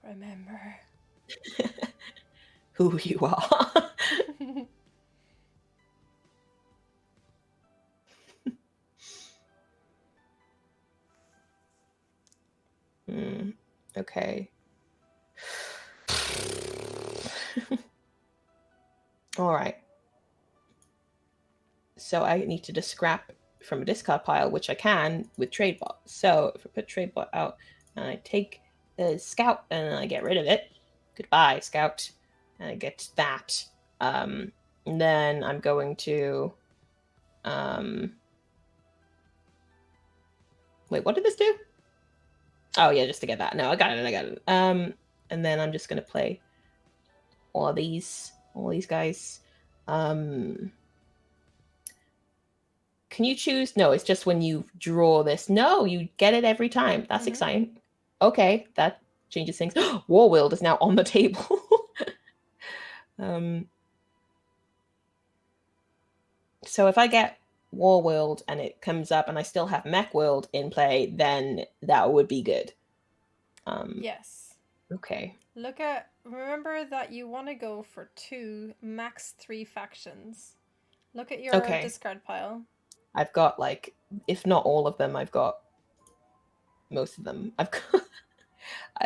Remember.
Who you are. Okay. All right. So I need to just scrap from a discard pile, which I can with TradeBot. So if I put TradeBot out and I take the Scout and I get rid of it, goodbye, Scout, and I get that. And then I'm going to... Wait, what did this do? Oh, yeah, just to get that. No, I got it. And then I'm just going to play all these guys. Can you choose? No, it's just when you draw this. No, you get it every time. That's exciting. Okay, that changes things. Warwild is now on the table. So if I get Warworld and it comes up and I still have Mechworld in play, then that would be good.
Yes.
Okay.
Remember that you want to go for 2, max 3 factions. Look at your discard pile.
I've got, like, if not all of them, I've got most of them. I've got...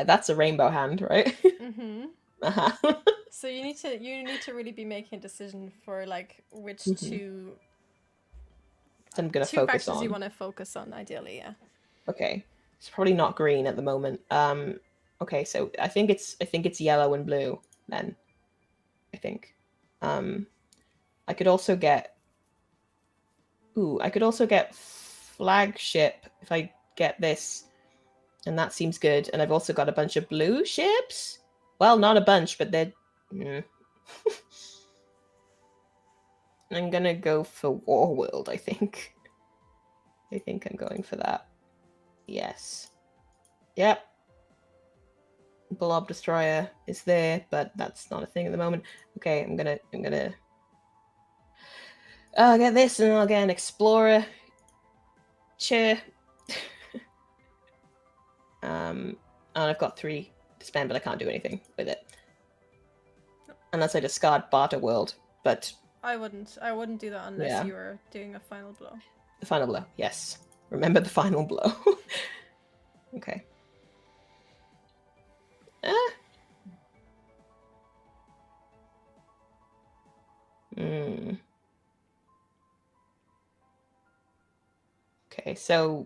That's a rainbow hand, right?
Mm-hmm.
Uh-huh.
So you need to really be making a decision for, like, which 2...
I'm going to focus on.
2 factions you want to focus on, ideally, yeah.
Okay. It's probably not green at the moment. Okay, so I think it's yellow and blue then. I think. I could also get flagship if I get this. And that seems good. And I've also got a bunch of blue ships. Well, not a bunch, but they're... I'm going to go for Warworld, I think. I think I'm going for that. Yes. Yep. Blob Destroyer is there, but that's not a thing at the moment. Okay, I'm gonna I'll get this and I'll get an Explorer chair. And I've got 3 to spend, but I can't do anything with it. Unless I discard Barter World, but
I wouldn't do that unless you were doing a final blow.
The final blow, yes. Remember the final blow. Okay. Okay, so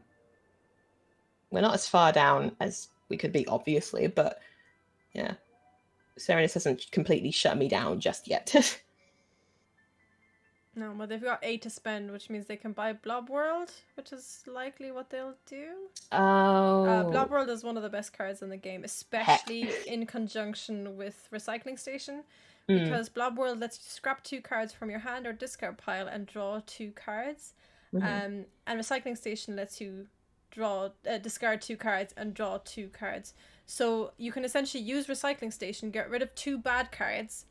we're not as far down as we could be, obviously, but yeah. Serenus hasn't completely shut me down just yet.
No, but they've got 8 to spend, which means they can buy Blob World, which is likely what they'll do.
Oh.
Blob World is one of the best cards in the game, especially in conjunction with Recycling Station, because Blob World lets you scrap 2 cards from your hand or discard pile and draw 2 cards. And Recycling Station lets you discard 2 cards and draw 2 cards. So you can essentially use Recycling Station, get rid of 2 bad cards,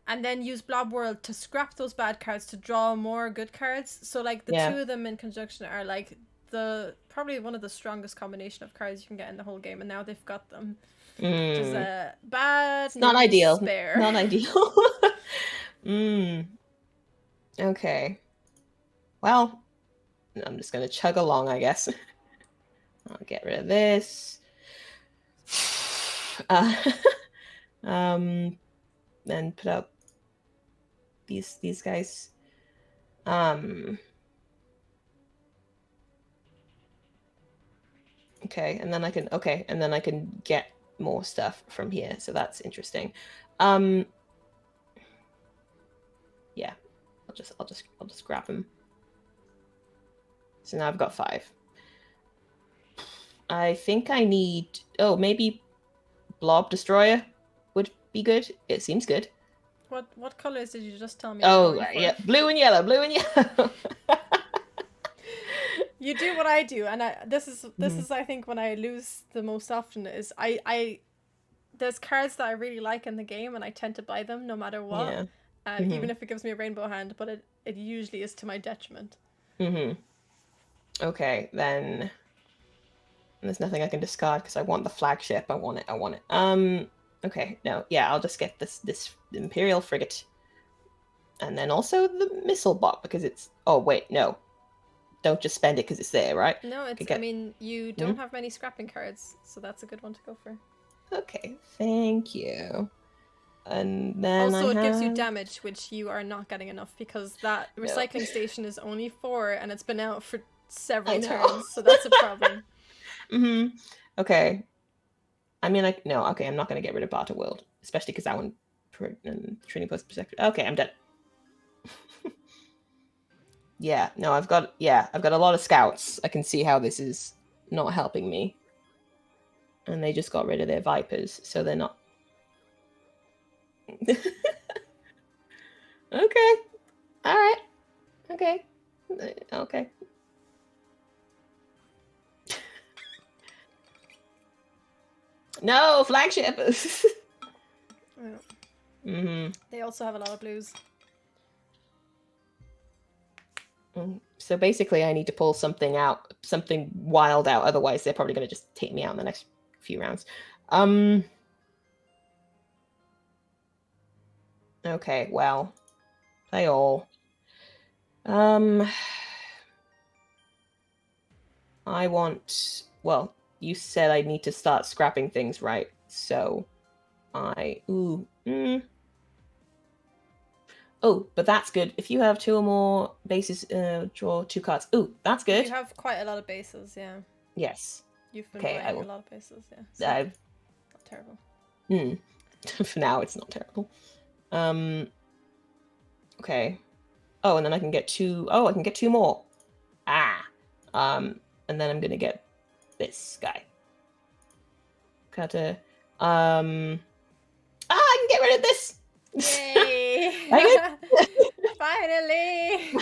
and then use Blob World to scrap those bad cards to draw more good cards. So, like, the 2 of them in conjunction are, like, probably one of the strongest combination of cards you can get in the whole game, and now they've got them. Which is a bad... It's
not ideal.
Spare.
Not ideal. Okay. Well, I'm just going to chug along, I guess. I'll get rid of this. Then put up these guys. Okay, and then I can get more stuff from here, so that's interesting. Yeah, I'll just grab them. So now I've got 5. I think I need, maybe Blob Destroyer would be good. It seems good.
What colors did you just tell me?
Oh yeah, blue and yellow.
You do what I do, and this is I think when I lose the most often is I there's cards that I really like in the game, and I tend to buy them no matter what, even if it gives me a rainbow hand, but it usually is to my detriment.
Okay, then there's nothing I can discard because I want the flagship. I want it. Okay, no, yeah, I'll just get this Imperial frigate, and then also the missile bot because it's. Oh wait, no. Don't just spend it because it's there, right?
No, I mean, you don't have many scrapping cards, so that's a good one to go for.
Okay, thank you. And then
also, it gives you damage, which you are not getting enough because that recycling station is only 4, and it's been out for several turns, so that's a problem.
Okay. I mean, okay, I'm not going to get rid of Barter World, especially because that one, Trading Post Protector. Okay, I'm dead. Yeah, no, I've got a lot of scouts. I can see how this is not helping me. And they just got rid of their Vipers, so they're not. Okay. All right. Okay. Okay. No, flagship.
They also have a lot of blues.
So basically, I need to pull something wild out. Otherwise, they're probably going to just take me out in the next few rounds. Okay, well, play all. I want. Well, you said I need to start scrapping things, right? So, Oh, but that's good. If you have 2 or more bases, draw 2 cards. Ooh, that's good.
You have quite a lot of bases, yeah.
Yes.
You've been playing a lot of bases, yeah. So
not
terrible.
For now, it's not terrible. Okay. Oh, and then I can get 2. Oh, I can get 2 more. And then I'm gonna get this guy. Cutter. I can get rid of this.
Yay! Finally!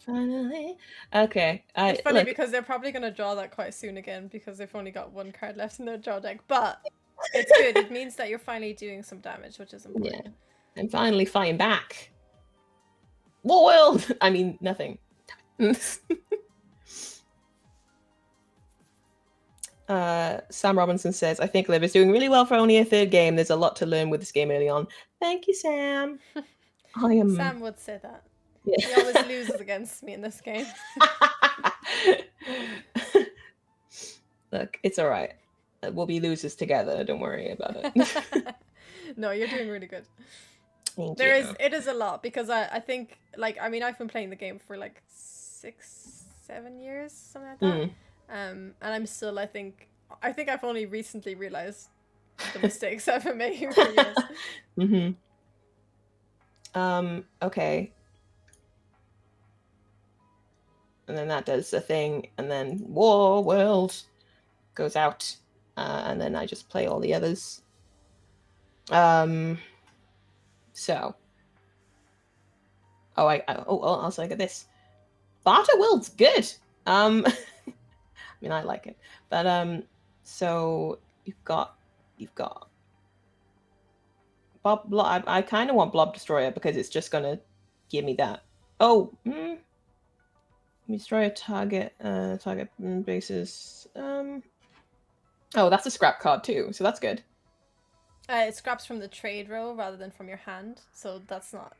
Finally. Okay.
It's funny because they're probably going to draw that quite soon again because they've only got 1 card left in their draw deck. But it's good. It means that you're finally doing some damage, which is important.
Yeah. I'm finally fighting back. War world! I mean, nothing. Sam Robinson says, I think Liv is doing really well for only a 3rd game. There's a lot to learn with this game early on. Thank you, Sam.
Sam would say that. Yeah. He always loses against me in this game.
Look, it's all right. We'll be losers together. Don't worry about it.
No, you're doing really good.
Thank you.
It is a lot because I think, like, I mean, I've been playing the game for like 6-7 years, something like that. And I'm still, I think I've only recently realized the mistakes I've been making for years.
Okay. And then that does the thing, and then War World goes out, and then I just play all the others. So. Also I get this. Barter World's good. I mean, I like it, but so you've got Blob. I kind of want Blob Destroyer because it's just gonna give me that. Destroy a target basis. Oh, that's a scrap card too, so that's good.
It scraps from the trade row rather than from your hand, so that's not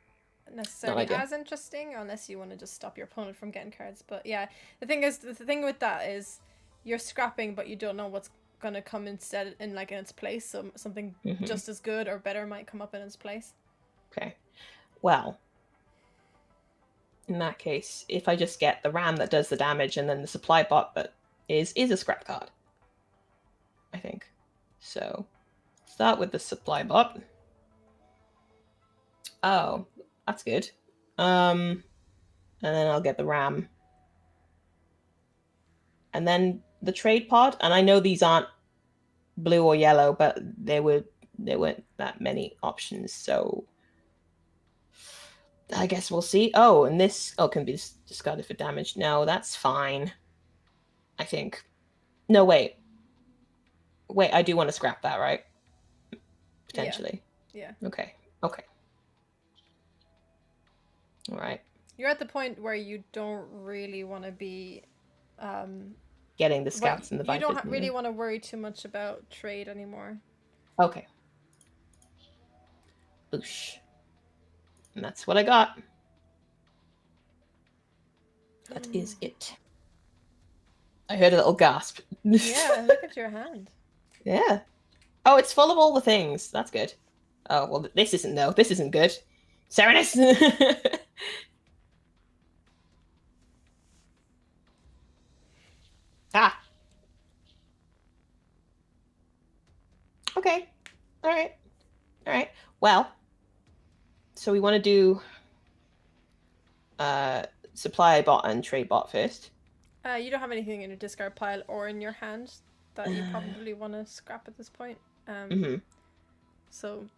necessarily as interesting unless you want to just stop your opponent from getting cards. But yeah, the thing with that is you're scrapping, but you don't know what's gonna come instead in its place. So something just as good or better might come up in its place.
Okay. well, in that case, if I just get the ram that does the damage and then the supply bot that is a scrap card, I think. So start with the supply bot. Oh, that's good. And then I'll get the ram. And then the trade pod. And I know these aren't blue or yellow, but there weren't that many options, so I guess we'll see. Oh, and this can be discarded for damage. No, that's fine. I think. No, wait. Wait, I do want to scrap that, right? Potentially.
Yeah.
Okay. All right.
You're at the point where you don't really want to be
getting the scouts and the vipers.
You don't really want to worry too much about trade anymore.
Okay. Boosh. And that's what I got. That is it. I heard a little gasp.
Yeah, look at your hand.
Yeah. Oh, it's full of all the things. That's good. Oh, well, this isn't good. Serenus! Ah. Okay. All right. Well, so we want to do supply bot and trade bot first.
You don't have anything in your discard pile or in your hand that you probably want to scrap at this point. So you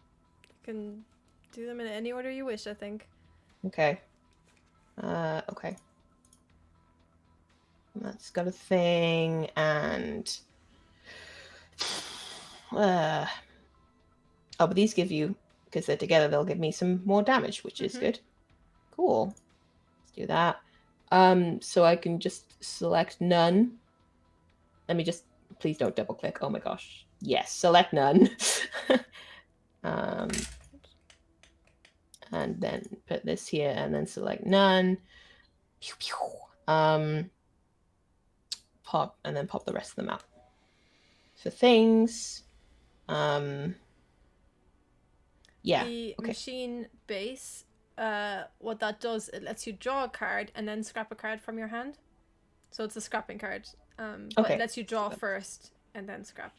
can do them in any order you wish, I think.
Okay. Okay. That's got a thing, and but these give you, because they're together, they'll give me some more damage, which is good. Cool. Let's do that. So I can just select none. Let me just, please don't double click. Oh my gosh. Yes, select none. And then put this here and then select none. Pew, pew. Pop and then pop the rest of them out. For things. Yeah.
The machine base, what that does, it lets you draw a card and then scrap a card from your hand. So it's a scrapping card. But it lets you draw first and then scrap.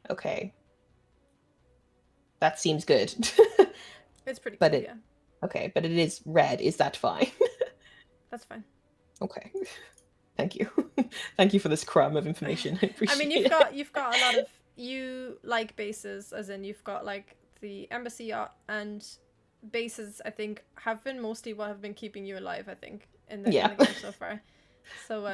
Okay. That seems good.
It's pretty cool, yeah.
Okay, but it is red. Is that fine?
That's fine.
Okay. Thank you. Thank you for this crumb of information. I appreciate it.
You've got a lot of, you like bases, as in you've got like the embassy yacht, and bases I think have been mostly what have been keeping you alive, I think, in the game so far. So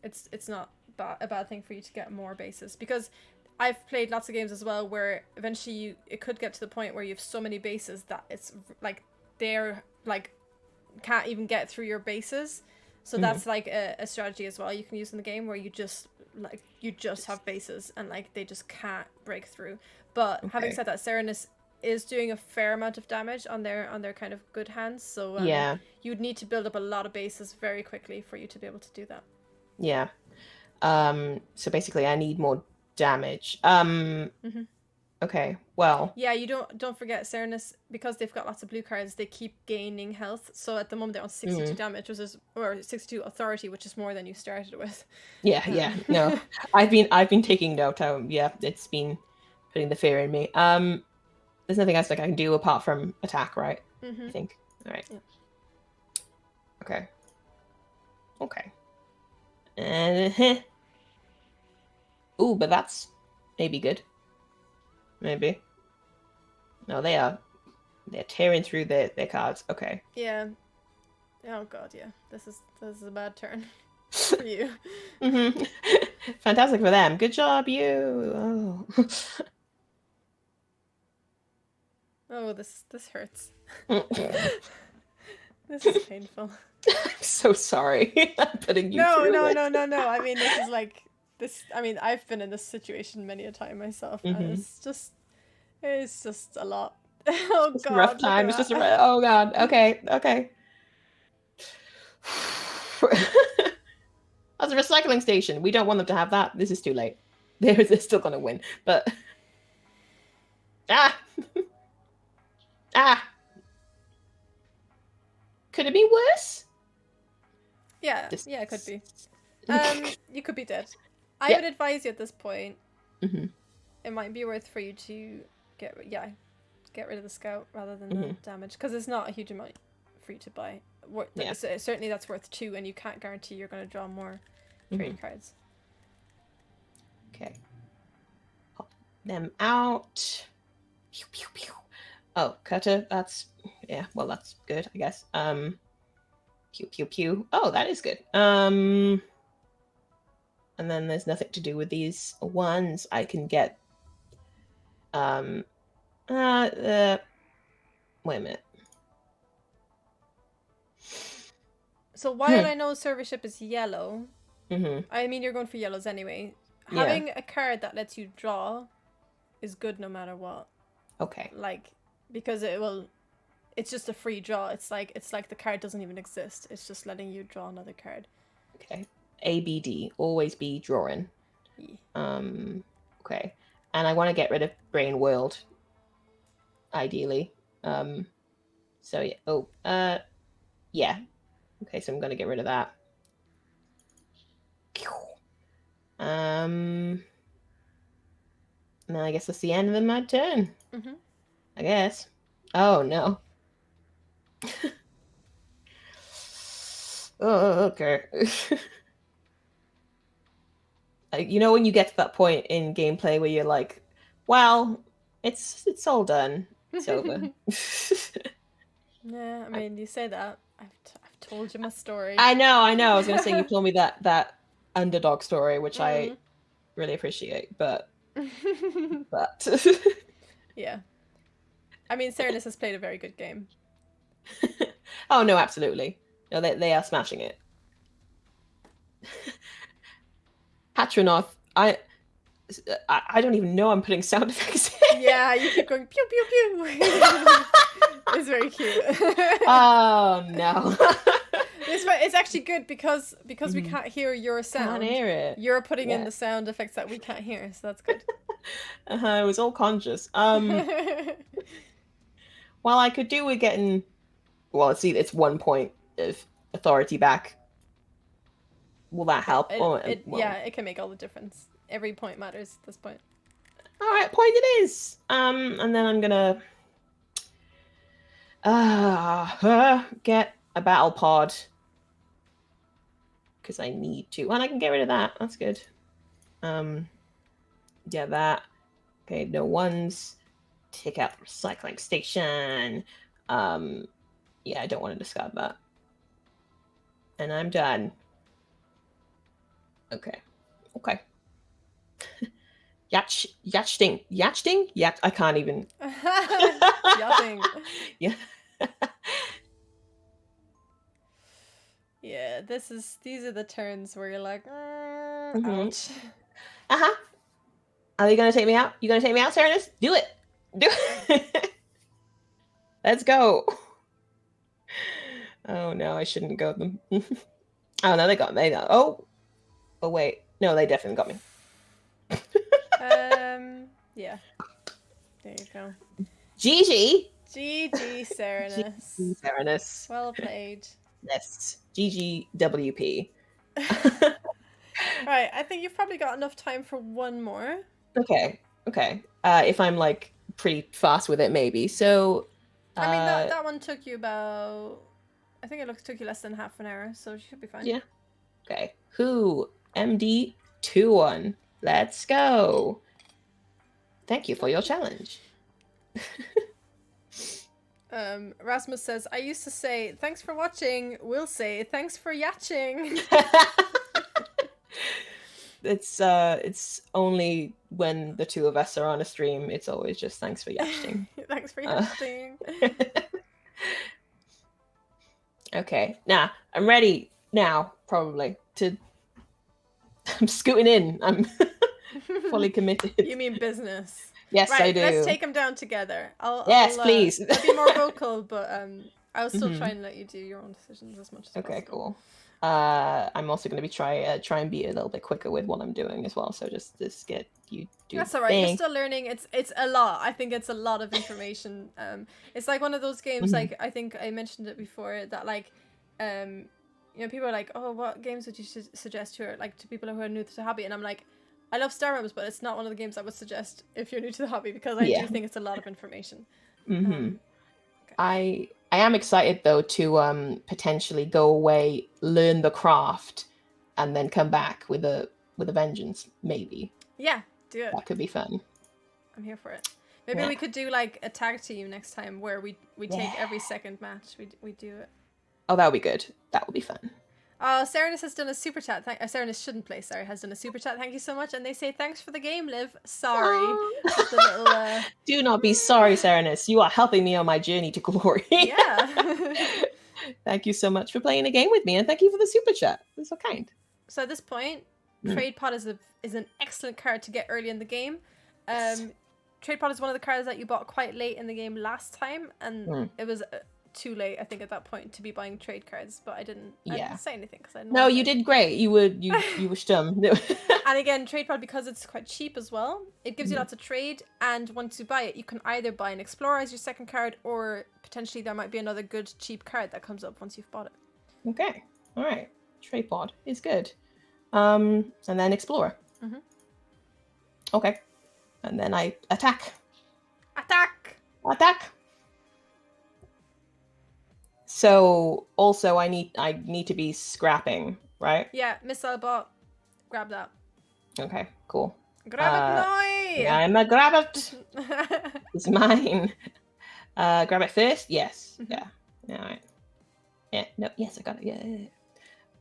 it's not a bad thing for you to get more bases, because I've played lots of games as well where eventually it could get to the point where you have so many bases that it's like they're like can't even get through your bases. So that's like a strategy as well you can use in the game, where you just have bases and like they just can't break through. But having said that, Serenus is doing a fair amount of damage on their kind of good hands. So you would need to build up a lot of bases very quickly for you to be able to do that.
Yeah. So basically I need more damage. Okay, well.
Yeah, you don't forget Serenus, because they've got lots of blue cards, they keep gaining health. So at the moment they're on 62 damage, or 62 authority, which is more than you started with.
Yeah. No. I've been taking note. It's been putting the fear in me. There's nothing else like I can do apart from attack, right? I think. All right. Yeah. Okay. And ooh, but that's maybe good. Maybe. No, they're tearing through their cards. Okay.
Yeah. Oh god, yeah. This is a bad turn for you.
Fantastic for them. Good job, you. Oh.
Oh, this hurts. This is painful.
I'm so sorry. I'm putting you through it.
No. I mean, this is like this. I mean, I've been in this situation many a time myself, and it's just a lot. Oh
it's
god,
a rough time. It's just oh god. Okay. As a recycling station, we don't want them to have that. This is too late. They're still gonna win, but Could it be worse?
Yeah,
Just-
yeah, it could be. You could be dead. I
Yeah.
would advise you at this point.
Mhm.
It might be worth for you to get rid of the scout rather than the damage, because it's not a huge amount for you to buy.
Yeah.
Certainly that's worth 2, and you can't guarantee you're going to draw more trade cards.
Okay. Pop them out. Pew, pew, pew. Oh, cutter. That's well, that's good, I guess. Pew pew pew. Oh, that is good. And then there's nothing to do with these ones. I can get wait a minute.
So while I know Service-ship is yellow,
Mm-hmm.
I mean, you're going for yellows anyway.
Yeah.
Having a card that lets you draw is good no matter what.
Okay.
Like, because it's just a free draw. It's like the card doesn't even exist. It's just letting you draw another card.
Okay. ABD. Always be drawing.
Yeah.
Okay. And I want to get rid of Brain World. Ideally. So yeah. Oh. Yeah. Okay, so I'm gonna get rid of that. And then I guess that's the end of my turn. I guess. Oh no. Oh, okay. You know when you get to that point in gameplay where you're like, well, it's all done. It's over.
Yeah, I mean, you say that. I've told you my story.
I know. I was gonna say you told me that underdog story, which I really appreciate, but
yeah. I mean, Serenus has played a very good game.
Oh no, absolutely. No, they are smashing it. Patronoth, I don't even know I'm putting sound effects in.
Yeah, you keep going pew pew pew. It's very cute.
Oh no.
It's actually good because we can't hear your sound.
Can't hear it.
You're putting in the sound effects that we can't hear, so that's good.
It was all conscious. Well, I could do with getting. Well, it's 1 point of authority back. Will that help?
Yeah, it can make all the difference. Every point matters at this point.
All right, point it is. And then I'm gonna get a battle pod because I need to, and I can get rid of that. That's good. Yeah, that. Okay, no ones. Take out the recycling station. Yeah, I don't want to discard that. And I'm done. Okay. Yachting. Yeah, I can't even.
Yachting.
Yeah.
Yeah, these are the turns where you're like, ouch.
Are you gonna take me out? You gonna take me out, Serenus? Do it. Let's go. Oh no, I shouldn't go them. Oh no, they got me. Oh wait, no, they definitely got me.
Yeah. There you go.
GG,
Serenus.
GG, Serenus.
Well played.
Yes, GGWP.
Right, I think you've probably got enough time for one more.
Okay. If I'm like pretty fast with it, maybe. So.
I mean, that one took you about. I think it took you less than half an hour, so you should be fine.
Yeah. Okay. Who? MD21. Let's go. Thank you for your challenge.
Rasmus says, I used to say, thanks for watching. We'll say, thanks for yatching.
It's only when the two of us are on a stream, it's always just thanks for yatching.
Thanks for yatching.
Okay, now I'm ready now, probably, to... I'm scooting in. I'm fully committed.
You mean business?
Yes,
right,
I do.
Let's take them down together.
Yes, please.
I'll be more vocal, but I'll still try and let you do your own decisions as much as possible.
Okay, cool. I'm also going to be try and be a little bit quicker with what I'm doing as well. So just get you do.
That's all right. You're still learning. It's a lot. I think it's a lot of information. It's like one of those games. Like I think I mentioned it before that like, people are like, oh, what games would you suggest to people who are new to the hobby? And I'm like, I love Star Realms, but it's not one of the games I would suggest if you're new to the hobby because I do think it's a lot of information.
Okay. I am excited though to potentially go away, learn the craft, and then come back with a vengeance. Maybe.
Yeah, do it.
That could be fun.
I'm here for it. Maybe we could do like a tag team next time where we take every second match. We do it.
Oh, that would be good. That would be fun.
Serenus has done a super chat. Serenus shouldn't play. Sorry, has done a super chat. Thank you so much. And they say thanks for the game, Liv. Sorry. Little,
Do not be sorry, Serenus. You are helping me on my journey to glory.
Yeah.
Thank you so much for playing the game with me, and thank you for the super chat. You're so kind.
So at this point, Trade Pod is an excellent card to get early in the game. Trade Pod is one of the cards that you bought quite late in the game last time, and it was too late, I think, at that point to be buying trade cards, but I didn't say anything because I didn't.
No, you did great. You were stum.
And again, Trade Pod, because it's quite cheap as well, it gives you lots of trade, and once you buy it, you can either buy an Explorer as your second card, or potentially there might be another good cheap card that comes up once you've bought it.
Okay, all right. Trade Pod is good. And then Explorer. Okay, and then I attack. So also I need to be scrapping, right?
Yeah, missile bot. Grab that.
Okay, cool.
Grab it now!
I'm a grab it. It's mine. Grab it first? Yes. Yeah. All right. Yeah. No. Yes, I got it.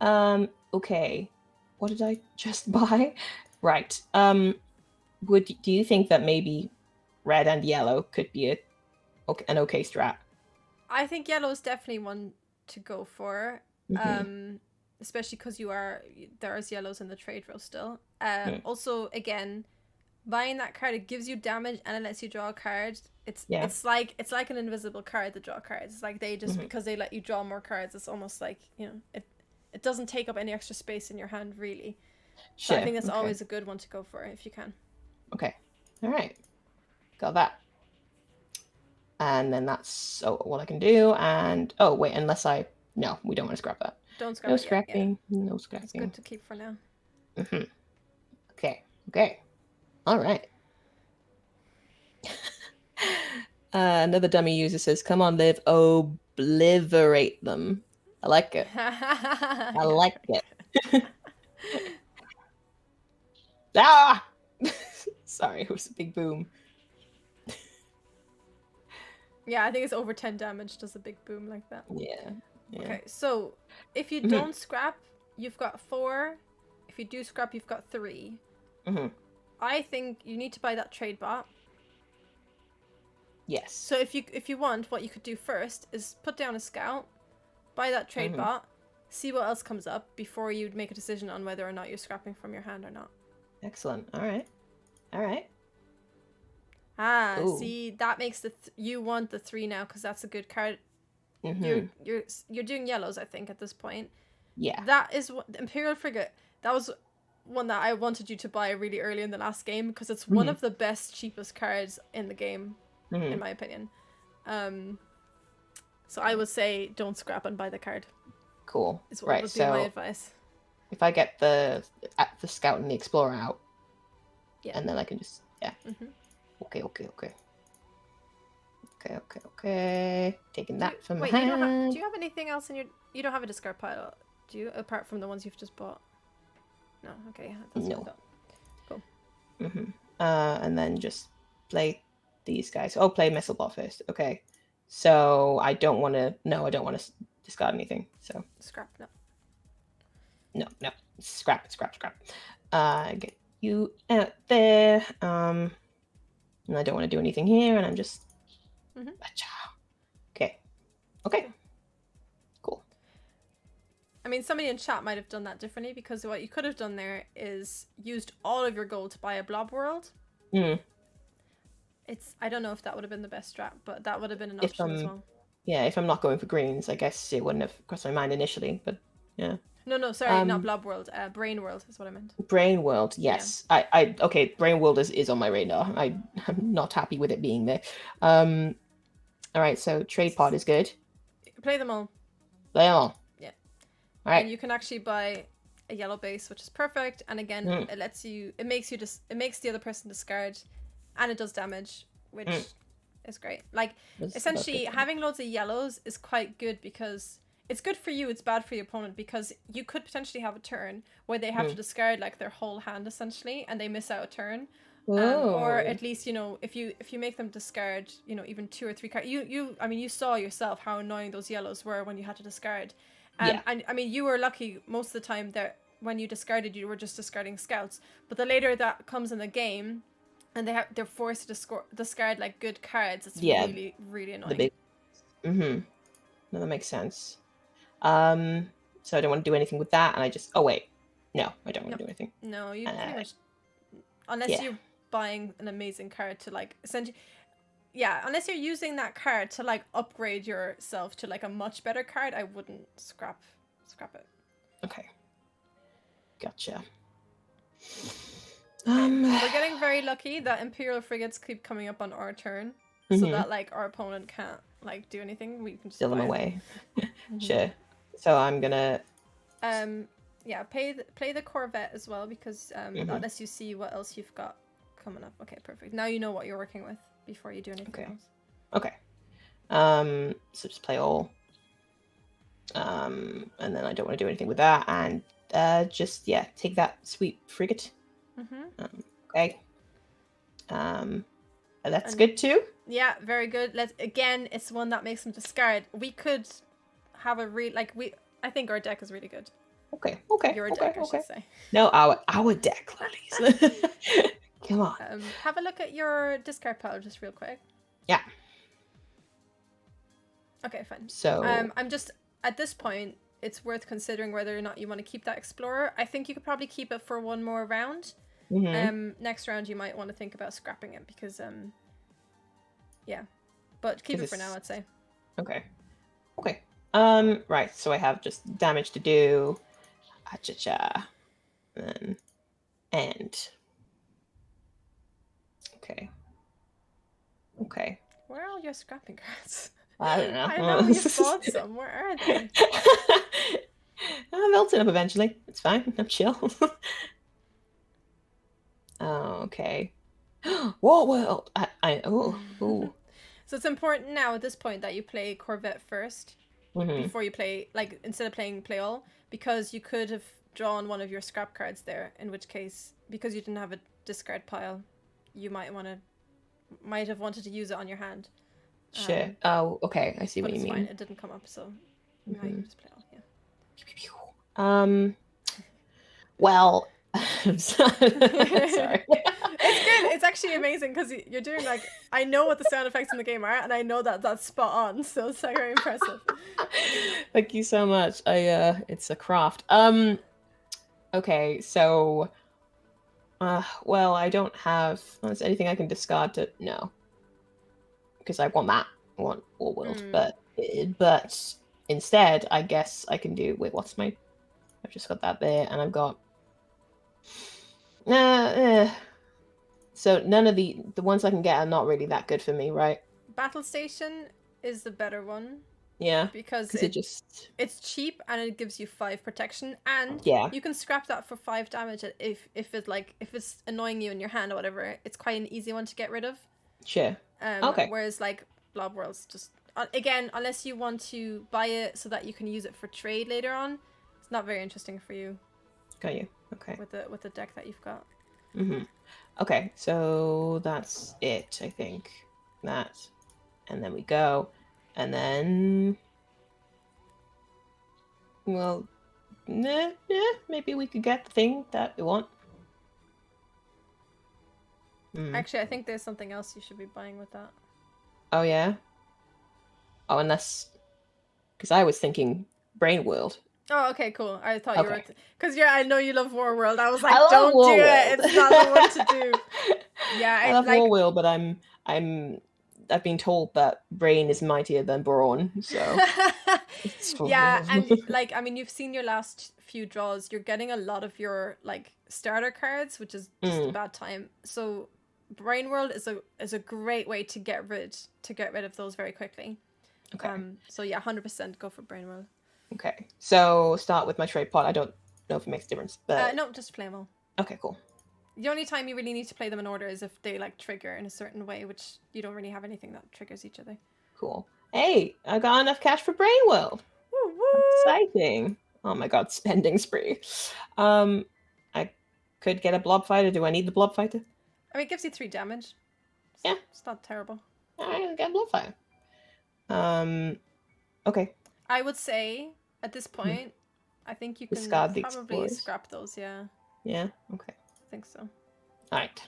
Yeah. Okay. What did I just buy? Right. Do you think that maybe red and yellow could be an okay strat?
I think yellow is definitely one to go for, especially because there's yellows in the trade row still. Also, again, buying that card, it gives you damage and it lets you draw a card. It's like an invisible card that draw cards. It's like they just because they let you draw more cards, it's almost like it doesn't take up any extra space in your hand really. So I think that's always a good one to go for if you can.
Okay, all right, got that. And then that's what I can do. And oh wait, no, we don't want to scrap that.
Don't scrap.
No scrapping. No scrapping.
It's good to keep for now.
Okay. All right. Another dummy user says, "Come on, Liv, obliterate them." I like it. I like it. Ah! Sorry, it was a big boom.
Yeah, I think it's over 10 damage, does a big boom like that.
Yeah.
Okay, so if you don't scrap, you've got 4. If you do scrap, you've got 3. I think you need to buy that trade bot.
Yes.
So if you want, what you could do first is put down a scout, buy that trade bot, see what else comes up before you make a decision on whether or not you're scrapping from your hand or not.
Excellent. All right.
Ooh. See, that makes you want the 3 now because that's a good card. You're doing yellows, I think, at this point.
Yeah.
That is what Imperial Frigate. That was one that I wanted you to buy really early in the last game because it's one of the best, cheapest cards in the game, in my opinion. So I would say don't scrap and buy the card.
Cool.
Is what would be my advice.
If I get the scout and the explorer out, and then I can just Okay. Taking that from my hand.
Do you have anything else in your? You don't have a discard pile, do you? Apart from the ones you've just bought. No. Okay. That's
no.
Cool.
And then just play these guys. Oh, play missile ball first. Okay. So I don't want to. No, I don't want to discard anything. So
scrap.
No. Scrap. Get you out there. And I don't want to do anything here, and I'm just... Okay. Cool.
I mean, somebody in chat might have done that differently, because what you could have done there is used all of your gold to buy a blob world. I don't know if that would have been the best strat, but that would have been an option as well.
Yeah, if I'm not going for greens, I guess it wouldn't have crossed my mind initially, but yeah.
No, sorry, not Blob World. Brain World is what I meant.
Brain World, yes. Okay, Brain World is on my radar. I'm not happy with it being there. All right, so trade pod is good.
Play them all.
Play them all.
Yeah.
All right.
And you can actually buy a yellow base, which is perfect. And again, it makes the other person discard, and it does damage, which is great. Like, essentially, having loads of yellows is quite good because it's good for you, it's bad for your opponent, because you could potentially have a turn where they have to discard like their whole hand essentially, and they miss out a turn. Or at least, you know, if you make them discard, you know, even 2 or 3 cards. You saw yourself how annoying those yellows were when you had to discard. And I mean, you were lucky most of the time that when you discarded, you were just discarding scouts. But the later that comes in the game, and they're forced to discard like good cards, it's really, really annoying.
No, that makes sense. So I don't want to do anything with that, and I just... Oh, wait. No, I don't want to do anything.
No, you pretty much... Unless you're buying an amazing card to, like, essentially... Yeah, unless you're using that card to, like, upgrade yourself to, like, a much better card, I wouldn't scrap it.
Okay. Gotcha.
We're getting very lucky that Imperial frigates keep coming up on our turn, so that, like, our opponent can't, like, do anything. We can just
steal them away. Sure. So I'm gonna...
Yeah, play the Corvette as well, because unless you see what else you've got coming up. Okay, perfect. Now you know what you're working with before you do anything else.
Okay. So just play all. And then I don't want to do anything with that, and just take that sweet frigate. Okay. That's good too.
Yeah, very good. It's one that makes them discard. We could have I think our deck is really good.
Okay.
Your deck, I should say.
No, our deck, Lolies. Come on.
Have a look at your discard pile just real quick.
Yeah.
Okay, fine.
So
I'm just at this point, it's worth considering whether or not you want to keep that Explorer. I think you could probably keep it for one more round. Next round you might want to think about scrapping it because but keep it for now, I'd say.
Okay. Right, so I have just damage to do. Cha-cha. Then end. Okay.
Where are all your scrapping cards?
I don't know.
I know you bought some. Where are they?
I'll melt it up eventually. It's fine. I'm chill. Okay. War World. Ooh.
So it's important now at this point that you play Corvette first before you play, like, instead of playing play all, because you could have drawn one of your scrap cards there, in which case, because you didn't have a discard pile, you might have wanted to use it on your hand.
Sure. Oh, okay. I see what you mean.
Fine. It didn't come up, so now you just play all.
Well, I'm sorry.
It's good. It's actually amazing because you're doing, like, I know what the sound effects in the game are, and I know that that's spot on. So it's like very impressive.
Thank you so much. It's a craft. Okay, so, well, I don't have. Is there anything I can discard to? No, because I want that. I want War World, but instead, I guess I can do. Wait, what's my? I've just got that there, and I've got. So none of the ones I can get are not really that good for me, right?
Battle Station is the better one.
Yeah.
Because it's cheap and it gives you 5 protection, and you can scrap that for 5 damage if it's annoying you in your hand or whatever. It's quite an easy one to get rid of.
Sure. Okay.
Whereas like Blob World's just again, unless you want to buy it so that you can use it for trade later on, it's not very interesting for you.
Got you. Okay.
With the deck that you've got.
Okay, so that's it, I think. That. And then we go. And then... Well, maybe we could get the thing that we want.
Actually, I think there's something else you should be buying with that.
Oh, yeah? Oh, unless... Because I was thinking Brain World.
Oh, okay, cool. I thought you were... Because I know you love War World. I was like,
don't
do it. It's not the one to do. Yeah,
I love War World, but I'm I've been told that brain is mightier than brawn, so
Yeah, and like I mean, you've seen your last few draws. You're getting a lot of your like starter cards, which is just a bad time. So Brain World is a great way to get rid of those very quickly.
Okay.
So yeah, 100% go for Brain World.
Okay. So start with my trade pot. I don't know if it makes a difference, but
no, just play them all.
Okay, cool.
The only time you really need to play them in order is if they like trigger in a certain way, which you don't really have anything that triggers each other.
Cool. Hey, I got enough cash for Brain World.
Woo woo!
Exciting. Oh my god, spending spree. I could get a blob fighter. Do I need the blob fighter?
I mean, it gives you 3 damage.
Yeah.
It's not terrible.
I get a blob fighter. Okay.
I would say at this point, I think you can
Discard the
probably
explorers.
scrap those, yeah.
Yeah, okay.
I think so.
Alright.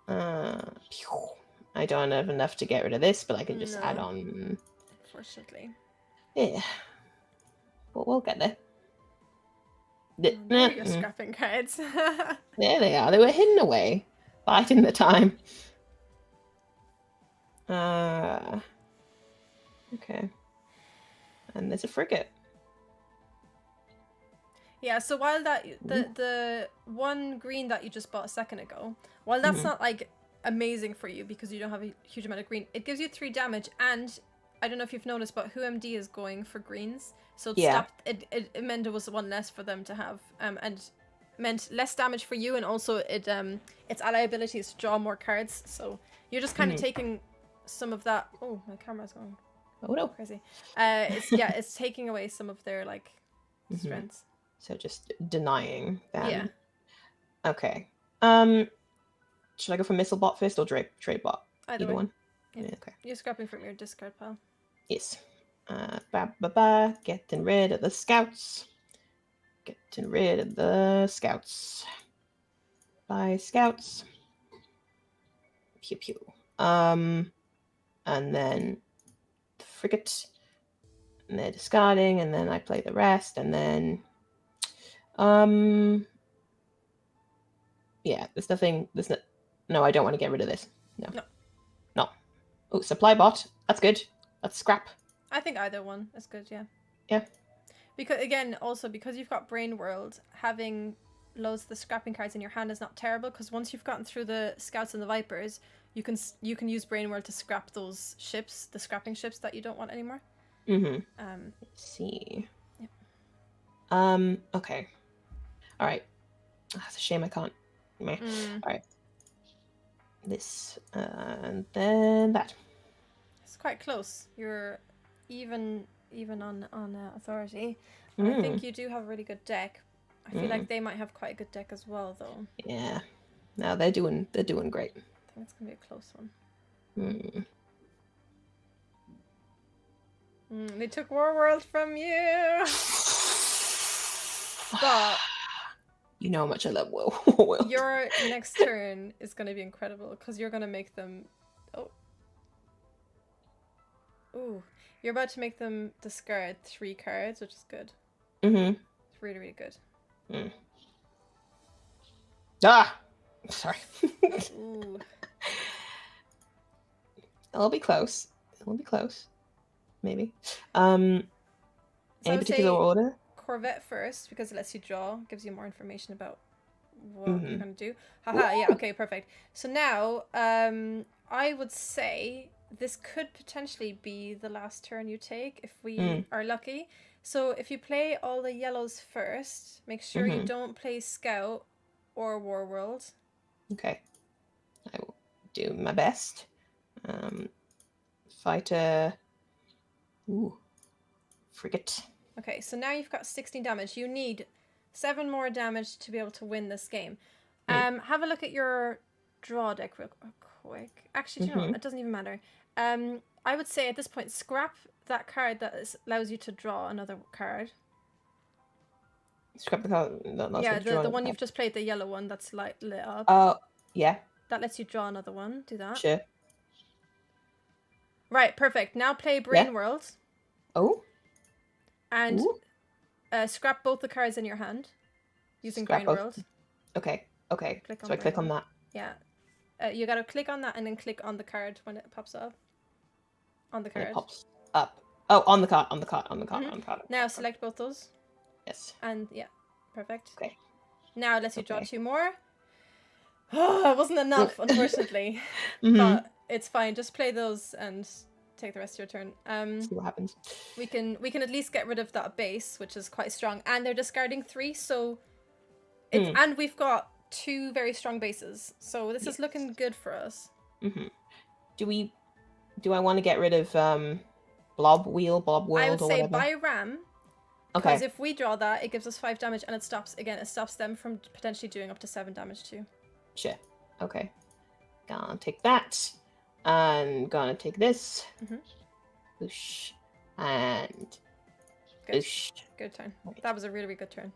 I don't have enough to get rid of this, but I can just add on.
Unfortunately.
Yeah. But we'll get there.
Now you're scrapping cards.
There they are. They were hidden away. Biding the time. Okay. And there's a frigate.
Yeah, so while that the one green that you just bought a second ago, while that's not like amazing for you because you don't have a huge amount of green, it gives you 3 damage, and I don't know if you've noticed, but WhoMD is going for greens, so it meant it was one less for them to have, and meant less damage for you, and also its ally ability is to draw more cards, so you're just kind of taking some of that. Oh, my camera's going.
Oh no,
crazy. It's taking away some of their like strengths.
So just denying them.
Yeah.
Okay. Should I go for missile bot first or trade bot? Either one. Yeah. Okay.
You're scrapping from your discard pile.
Yes. Getting rid of the scouts. Getting rid of the scouts. Bye, scouts. Pew pew. And then the frigate. And they're discarding, and then I play the rest, and then yeah, there's nothing. No, I don't want to get rid of this. No. Oh, supply bot. That's good. That's scrap.
I think either one is good.
Yeah.
Because again, also because you've got Brain World, having loads of the scrapping cards in your hand is not terrible. Because once you've gotten through the scouts and the vipers, you can use Brain World to scrap those ships, the scrapping ships that you don't want anymore.
Let's see.
Yep.
Okay. All right. That's a shame I can't. All right. This and then that.
It's quite close. You're even on authority. I think you do have a really good deck. I feel like they might have quite a good deck as well, though.
Yeah. No, they're doing great.
I think it's gonna be a close one. They took War World from you. But
you know how much I love War World.
Your next turn is going to be incredible because you're going to make them. You're about to make them discard 3 cards, which is good. It's really, really good.
Sorry.
Ooh.
It'll be close. Maybe. Any particular order?
Corvette first because it lets you draw, gives you more information about what you're going to do. Haha, yeah, okay, perfect. So now, I would say this could potentially be the last turn you take if we are lucky. So if you play all the yellows first, make sure you don't play Scout or War World.
Okay. I will do my best. Fighter. Ooh. Frigate.
Okay, so now you've got 16 damage. You need 7 more damage to be able to win this game. Have a look at your draw deck real quick. Actually, do you know what? It doesn't even matter. I would say at this point, scrap that card that allows you to draw another card.
Scrap the card.
Yeah, the one you've just played, the yellow one that's lit up.
Oh, yeah.
That lets you draw another one. Do that.
Sure.
Right, perfect. Now play Brain World.
Oh.
And scrap both the cards in your hand using Brain World.
Okay.
Click on
so I click on that.
Yeah. You gotta click on that and then click on the card when it pops up. On the card.
It pops up. Oh, on the card.
Now select both those.
Yes.
And yeah, perfect.
Okay.
Now it lets you draw 2 more. Oh, it wasn't enough, unfortunately. But it's fine. Just play those and take the rest of your turn.
See what happens.
We can at least get rid of that base, which is quite strong, and they're discarding 3, so it's and we've got 2 very strong bases, so this is looking good for us.
Do I want to get rid of blob world?
I would
or
say
whatever?
buy ram. Because if we draw that, it gives us 5 damage, and it stops them from potentially doing up to 7 damage too.
Sure. Okay. Gonna take that. And gonna take this. Whoosh. And whoosh.
Good turn. That was a really, really good turn.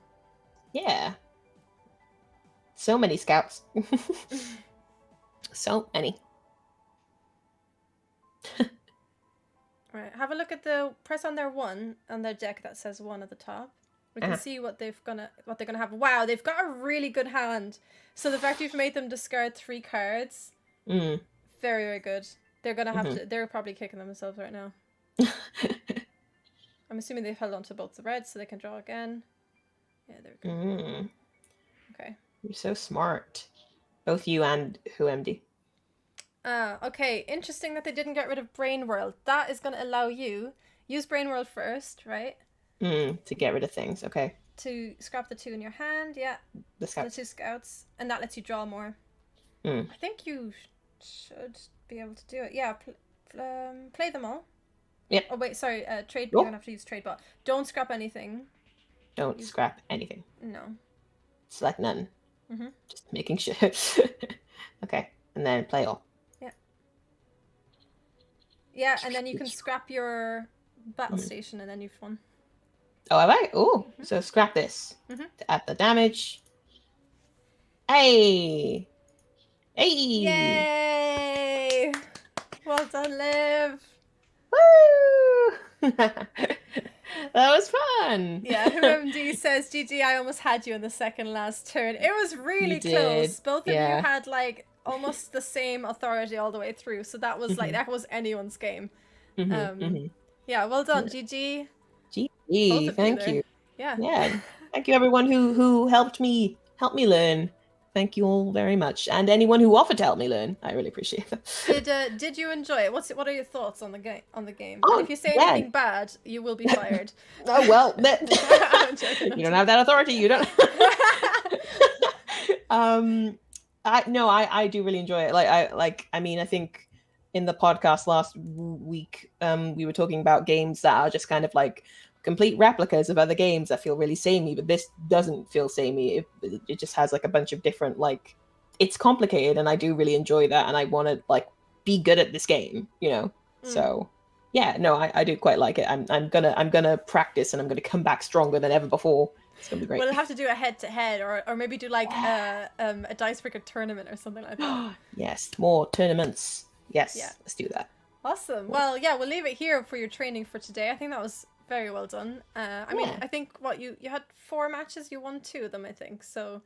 Yeah. So many scouts. So many.
Right. Have a look at press on their 1 on their deck that says 1 at the top. We can see what they're gonna have. Wow, they've got a really good hand. So the fact you've made them discard 3 cards, very, very good. They're gonna have to. They're probably kicking themselves right now. I'm assuming they've held on to both the reds, so they can draw again. Yeah, there we go. Okay.
You're so smart, both you and MD.
Okay. Interesting that they didn't get rid of Brain World. That is gonna allow you use Brain World first, right?
To get rid of things, okay.
To scrap the 2 in your hand, yeah.
The scouts.
The 2 scouts, and that lets you draw more. I think you should be able to do it. Yeah, play them all.
Yep.
Oh wait, sorry. Trade. You're gonna have to use trade bot. Don't scrap anything.
Don't scrap anything.
No.
Select none. Just making sure. Okay, and then play all.
Yeah. Yeah, and then you can scrap your battle station, and then you've won.
Oh, have I? Oh, so scrap this to add the damage. Hey! Hey!
Yay! Well done, Liv!
Woo! That was fun!
Yeah, MD says, GG, I almost had you in the second last turn. It was really close. Both of you had, like, almost the same authority all the way through, so that was, like, that was anyone's game. Yeah, well done, GG.
GG, thank you.
Yeah.
Thank you everyone who helped me learn. Thank you all very much, and anyone who offered to help me learn. I really appreciate that.
Did you enjoy it? What are your thoughts on the game?
Oh,
and if you say anything bad, you will be fired.
Oh well, you don't have that authority. You don't. I do really enjoy it. I think in the podcast last week, we were talking about games that are just kind of like complete replicas of other games that feel really samey, but this doesn't feel samey. It just has like a bunch of different, like, it's complicated, and I do really enjoy that, and I want to like be good at this game, you know. So yeah, no, I do quite like it. I'm gonna practice, and I'm gonna come back stronger than ever before. It's gonna be great.
We'll have to do a head-to-head, or maybe do like a Dicebreaker tournament or something like that.
Yes, more tournaments. Yes,
yeah.
Let's do that.
Awesome. Well, yeah, we'll leave it here for your training for today. I think that was very well done. I mean, I think you had 4 matches, you won 2 of them, I think. So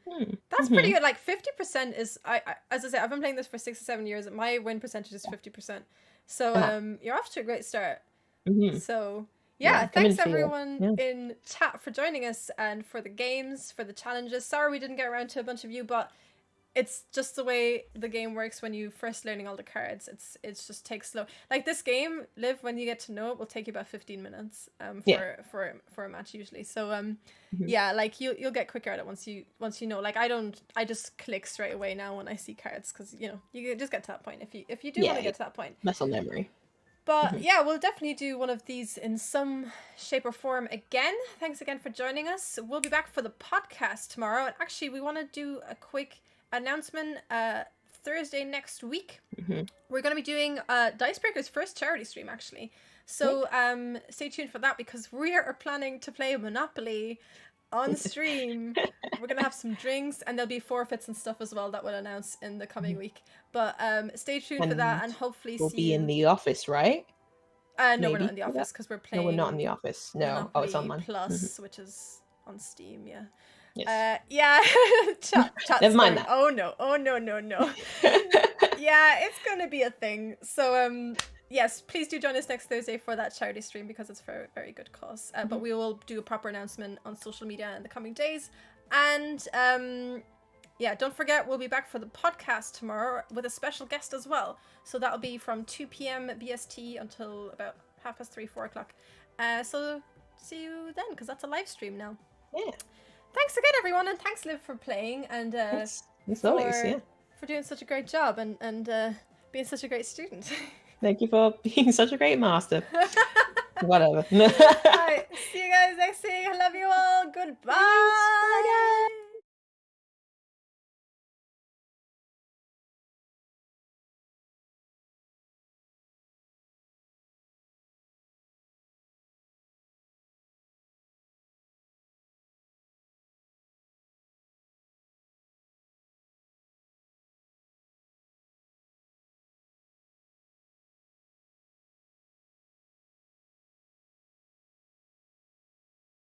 that's pretty good. Like 50% is, as I said, I've been playing this for 6 or 7 years. My win percentage is 50%. So you're off to a great start. So yeah, thanks everyone in chat for joining us, and for the games, for the challenges. Sorry we didn't get around to a bunch of you, but it's just the way the game works when you first learning all the cards. It's just takes slow. Like this game, Liv, when you get to know it, will take you about 15 minutes for a match usually. So yeah, like you'll get quicker at it once you know. Like I just click straight away now when I see cards, because you know you just get to that point if you do want to get to that point.
Muscle memory.
But yeah, we'll definitely do one of these in some shape or form again. Thanks again for joining us. We'll be back for the podcast tomorrow, and actually we want to do a quick announcement. Thursday next week we're going to be doing Dicebreaker's first charity stream, actually, so stay tuned for that, because we are planning to play Monopoly on stream. We're going to have some drinks, and there'll be forfeits and stuff as well that we'll announce in the coming week, but stay tuned for that, and hopefully
we'll be in the office, right?
No, we're not in the office, because we're playing.
No, we're not in the office. No.
Monopoly
it's online
Plus, which is on Steam.
Yes.
Yeah. Chat
Never mind that.
Oh no. Yeah, it's gonna be a thing. So yes, please do join us next Thursday for that charity stream because it's for a very good cause. But we will do a proper announcement on social media in the coming days. And yeah, don't forget, we'll be back for the podcast tomorrow with a special guest as well. So that'll be from 2 p.m. BST until about 3:30, 4 o'clock. So see you then, because that's a live stream now.
Yeah.
Thanks again, everyone, and thanks, Liv, for playing and
Thanks, Lolies, yeah.
for doing such a great job and being such a great student.
Thank you for being such a great master. Whatever.
All right, see you guys next week. I love you all. Goodbye.
Bye, guys.